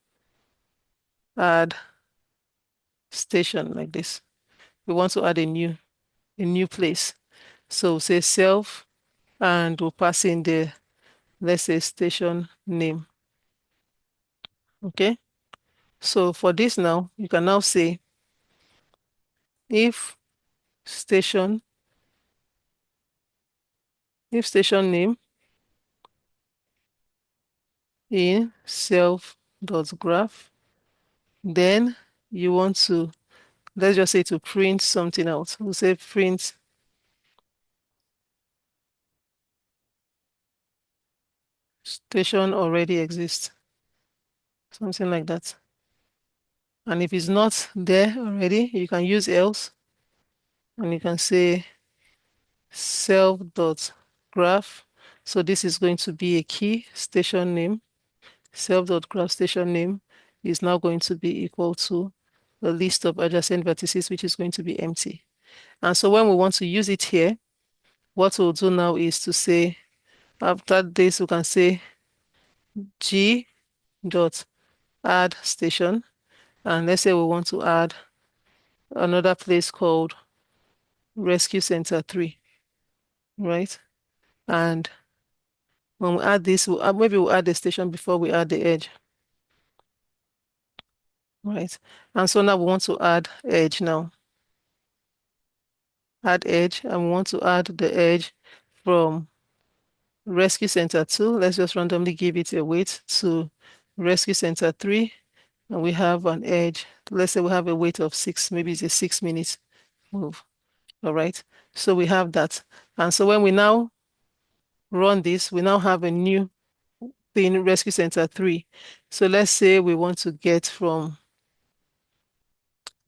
Add station like this. We want to add a new place. So say self, and we'll pass in the, let's say, station name. Okay. So for this now, you can now say if station name in self.graph, then you want to, let's just say to print something out. We'll say print station already exists, something like that. And if it's not there already, you can use else, and you can say self.graph. So this is going to be a key station name. Self.graph station name is now going to be equal to the list of adjacent vertices, which is going to be empty. And so when we want to use it here, what we'll do now is to say, after this, we can say g dot add station. And let's say we want to add another place called Rescue Center 3, right? And when we add this, maybe we'll add the station before we add the edge, right? And so now we want to add edge now. Add edge, and we want to add the edge from Rescue Center 2. Let's just randomly give it a weight to Rescue Center 3, and we have an edge. Let's say we have a weight of 6, maybe it's a 6-minute move. All right, so we have that. And so when we now run this, we now have a new thing, Rescue Center 3. So let's say we want to get from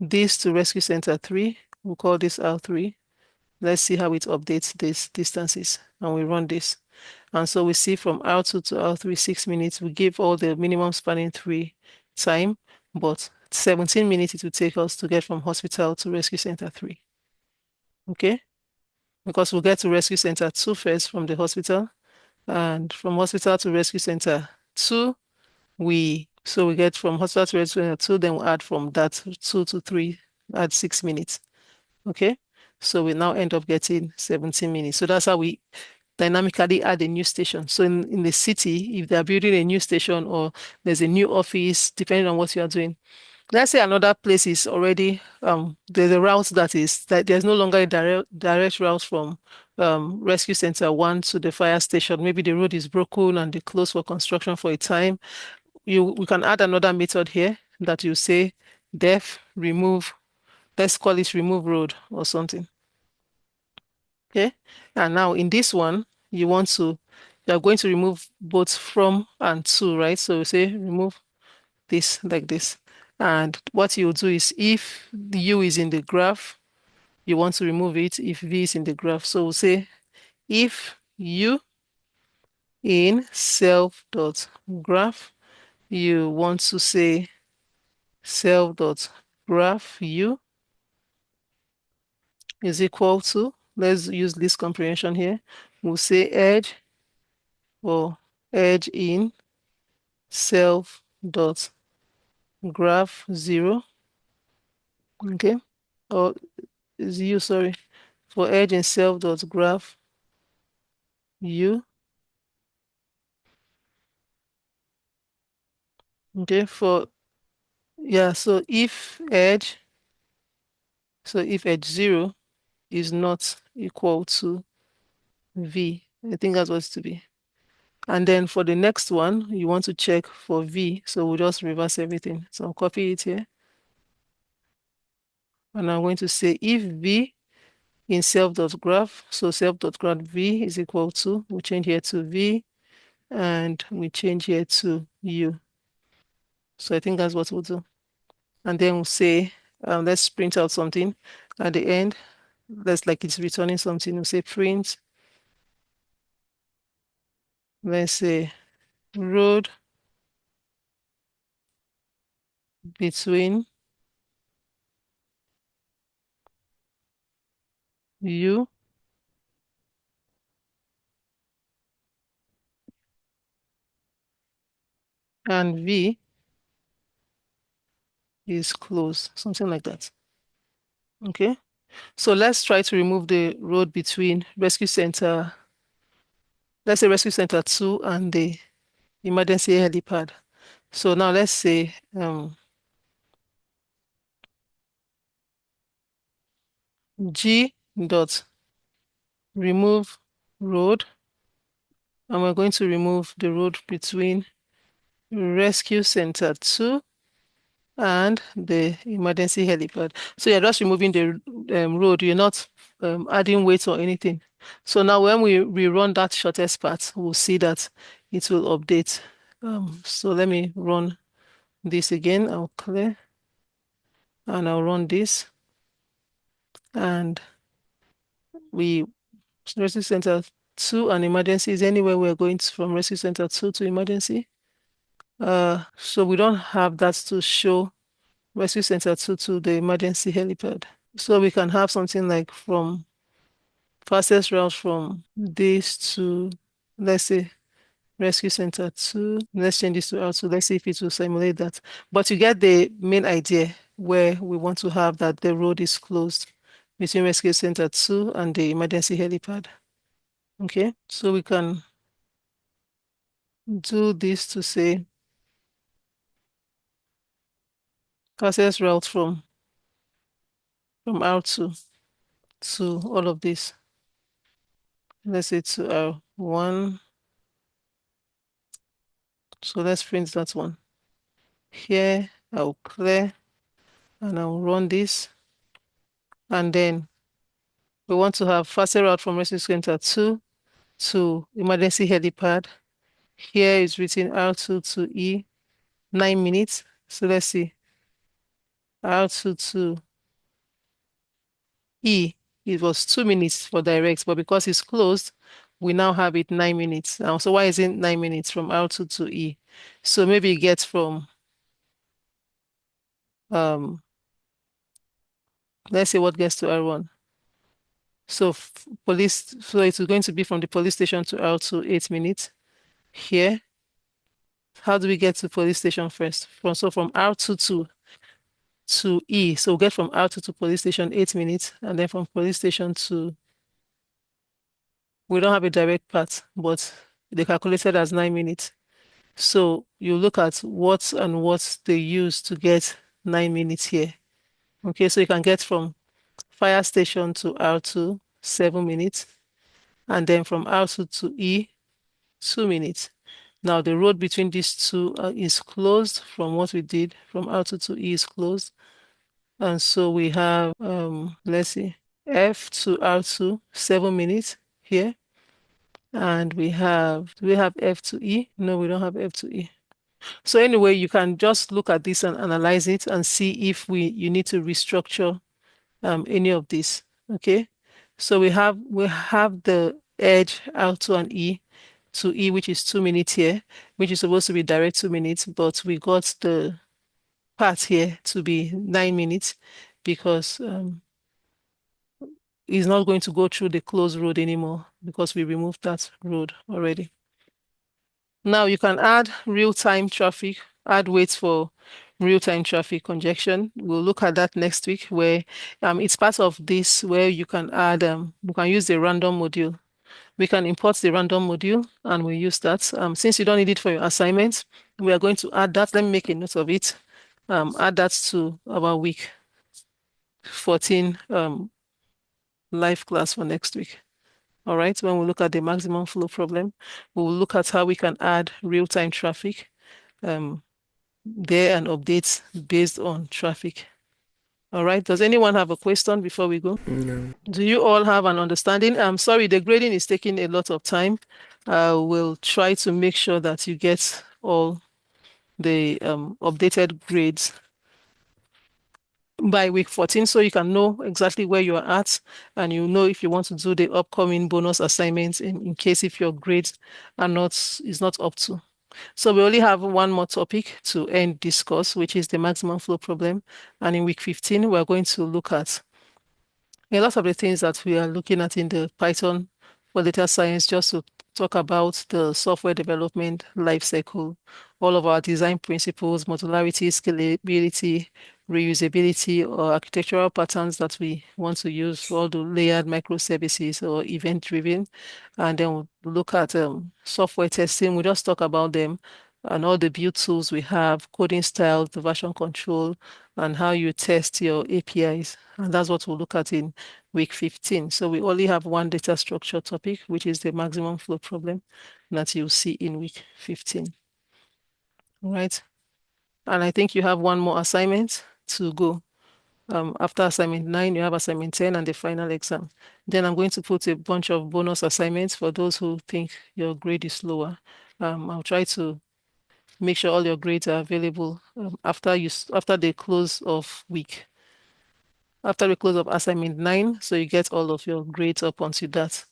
this to Rescue Center 3. We'll call this R3. Let's see how it updates these distances. And we run this. And so we see from R2 to R3, 6 minutes. We give all the minimum spanning tree time, but 17 minutes it will take us to get from hospital to Rescue Center 3. Okay? Because we'll get to Rescue Center 2 first from the hospital. And from hospital to Rescue Center 2, we get from hospital to Rescue Center 2, then we'll add from that 2 to 3, add 6 minutes. Okay? So we now end up getting 17 minutes. So that's how we dynamically add a new station. So in the city, if they're building a new station or there's a new office, depending on what you are doing, let's say another place is already, there's a route that there's no longer a direct route from Rescue Center 1 to the fire station. Maybe the road is broken and they closed for construction for a time. We can add another method here that you say def remove, let's call it remove road or something. Okay, and now in this one, you are going to remove both from and to, right? So we say remove this like this. And what you do is if the U is in the graph, you want to remove it if V is in the graph. So we'll say if U in self.graph, you want to say self.graph U is equal to, let's use list comprehension here. We'll say edge or edge in self.graph 0. Okay, or is U, sorry, for edge in self.graph U. Okay, so if edge 0 is not equal to V, I think that's what it's to be. And then for the next one, you want to check for V. So we'll just reverse everything. So I'll copy it here. And I'm going to say if V in self.graph, so self.graph V is equal to, we change here to V, and we change here to U. So I think that's what we'll do. And then we'll say, let's print out something at the end. Let's like it's returning something. We'll say print, let's say road between U and V is closed, something like that. Okay, so let's try to remove the road between Rescue Center, let's say Rescue Center 2 and the emergency helipad. So now let's say G dot remove road, and we're going to remove the road between rescue center 2 and the emergency helipad. So you're just removing the road. You're not adding weight or anything. So now when we rerun that shortest part, we'll see that it will update. So let me run this again. I'll clear and I'll run this. And we rescue center 2 and emergency is anywhere we're going from rescue center 2 to emergency. So we don't have that to show rescue center 2 to the emergency helipad. So we can have something like from fastest route from this to, let's say, rescue center 2. Let's change this to R2. Let's see if it will simulate that. But you get the main idea where we want to have that the road is closed between rescue center 2 and the emergency helipad. Okay, so we can do this to say fastest route from R2 to all of this. Let's say to R1. So let's print that one. Here, I'll clear and I'll run this. And then we want to have faster route from rescue center 2 to emergency helipad. Here is written R2 to E, 9 minutes. So let's see. R2 to E, it was 2 minutes for direct, but because it's closed, we now have it 9 minutes. Now, so why is it 9 minutes from R2 to E? So maybe it gets from, let's say what gets to R1. So police, so it's going to be from the police station to R2, 8 minutes. Here, how do we get to police station first? From R2 to E. So we'll get from R2 to police station 8 minutes, and then from police station to, we don't have a direct path, but they calculated as 9 minutes. So you look at what and what they use to get 9 minutes here. Okay, so you can get from fire station to R2, 7 minutes, and then from R2 to E, 2 minutes. Now the road between these two is closed from what we did. From R2 to E is closed. And so we have, let's see, F to R2, 7 minutes here. And do we have F to E? No, we don't have F to E. So anyway, you can just look at this and analyze it and see if you need to restructure any of this. Okay. So we have the edge R2 and E to E, which is 2 minutes here, which is supposed to be direct 2 minutes, but we got the part here to be 9 minutes because it's not going to go through the closed road anymore because we removed that road already. Now you can add real-time traffic, add weights for real-time traffic congestion. We'll look at that next week where it's part of this where you can add, we can use the random module. We can import the random module and we use that. Since you don't need it for your assignments, we are going to add that. Let me make a note of it. Add that to our week 14 live class for next week. All right, when we look at the maximum flow problem, we will look at how we can add real-time traffic there and updates based on traffic. All right, does anyone have a question before we go? No. Do you all have an understanding? I'm sorry, the grading is taking a lot of time. We'll try to make sure that you get all the updated grades by week 14 so you can know exactly where you are at and you know if you want to do the upcoming bonus assignments in case if your grades is not up to. So we only have one more topic to end this course, which is the maximum flow problem. And in week 15, we're going to look at a lot of the things that we are looking at in the Python for data science, just to talk about the software development lifecycle, all of our design principles, modularity, scalability, reusability, or architectural patterns that we want to use for all the layered microservices or event-driven. And then we'll look at software testing. We just talk about them and all the build tools we have, coding styles, the version control, and how you test your APIs. And that's what we'll look at in week 15. So we only have one data structure topic, which is the maximum flow problem that you'll see in week 15. All right. And I think you have one more assignment to go. After assignment 9, you have assignment 10 and the final exam. Then I'm going to put a bunch of bonus assignments for those who think your grade is lower. I'll try to make sure all your grades are available after the close of week. After the close of assignment 9, so you get all of your grades up onto that.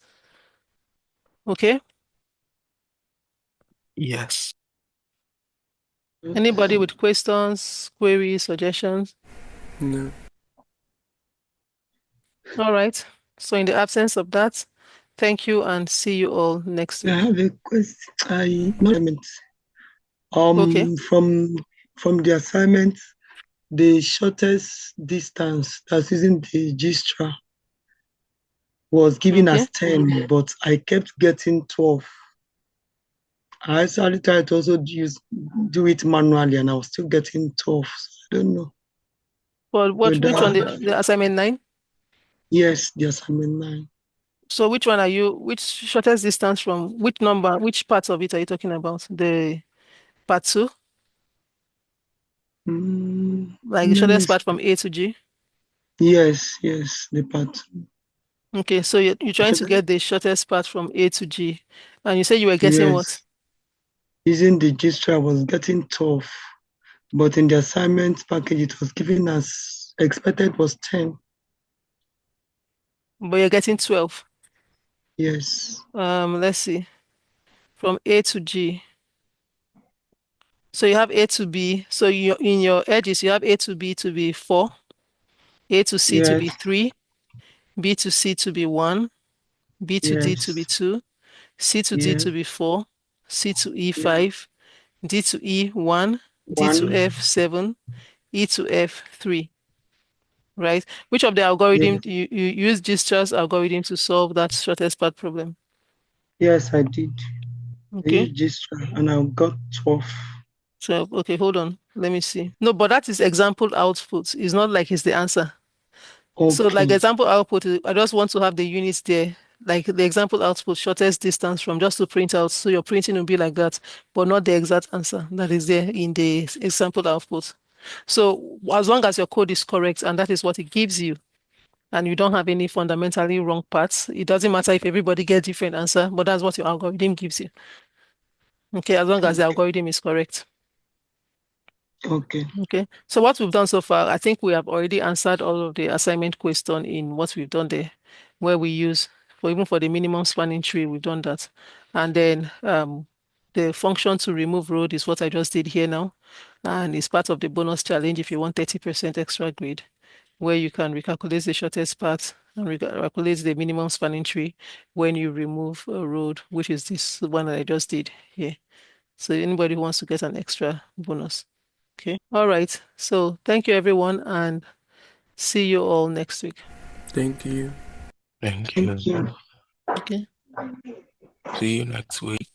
Okay? Yes. Anybody with questions, queries, suggestions? No. All right. So in the absence of that, thank you and see you all next I week. have a question. Okay. From the assignment, the shortest distance that's using the Gistra was given Okay. as 10, but I kept getting 12. I actually tried to also do it manually, and I was still getting 12. So I don't know. Well, which one? The assignment 9? Yes, the assignment 9. So which one which shortest distance from which number, which part of it are you talking about? The part 2? Like the shortest part from A to G? Yes, the part. Okay, so you're trying to get the shortest part from A to G. And you said you were getting what? Using the Gistra, I was getting 12. But in the assignment package, it was given as expected was 10. But you're getting 12. Yes. Let's see. From A to G. So you have A to B. So in your edges, you have A to B to be 4, A to C to be 3, B to C to be 1, B to D to be 2, C to D to be 4, C to E 5, D to E 1, D to F 7, E to F 3. Right? Which of the algorithm you use Gistra's algorithm to solve that shortest path problem? Yes, I did. Okay. I used Gistra and I got 12. So, okay, hold on. Let me see. No, but that is example output. It's not like it's the answer. Okay. So like example output, I just want to have the units there. Like the example output, shortest distance from, just to print out. So your printing will be like that, but not the exact answer that is there in the example output. So as long as your code is correct and that is what it gives you, and you don't have any fundamentally wrong parts, it doesn't matter if everybody gets different answer, but that's what your algorithm gives you. Okay, as long as the algorithm is correct. Okay. Okay. So what we've done so far, I think we have already answered all of the assignment question in what we've done there, where we use even for the minimum spanning tree, we've done that. And then the function to remove road is what I just did here now. And it's part of the bonus challenge if you want 30% extra grade, where you can recalculate the shortest path and recalculate the minimum spanning tree when you remove a road, which is this one that I just did here. So anybody who wants to get an extra bonus. Okay. All right. So thank you, everyone, and see you all next week. Thank you. Thank you. Okay. See you next week.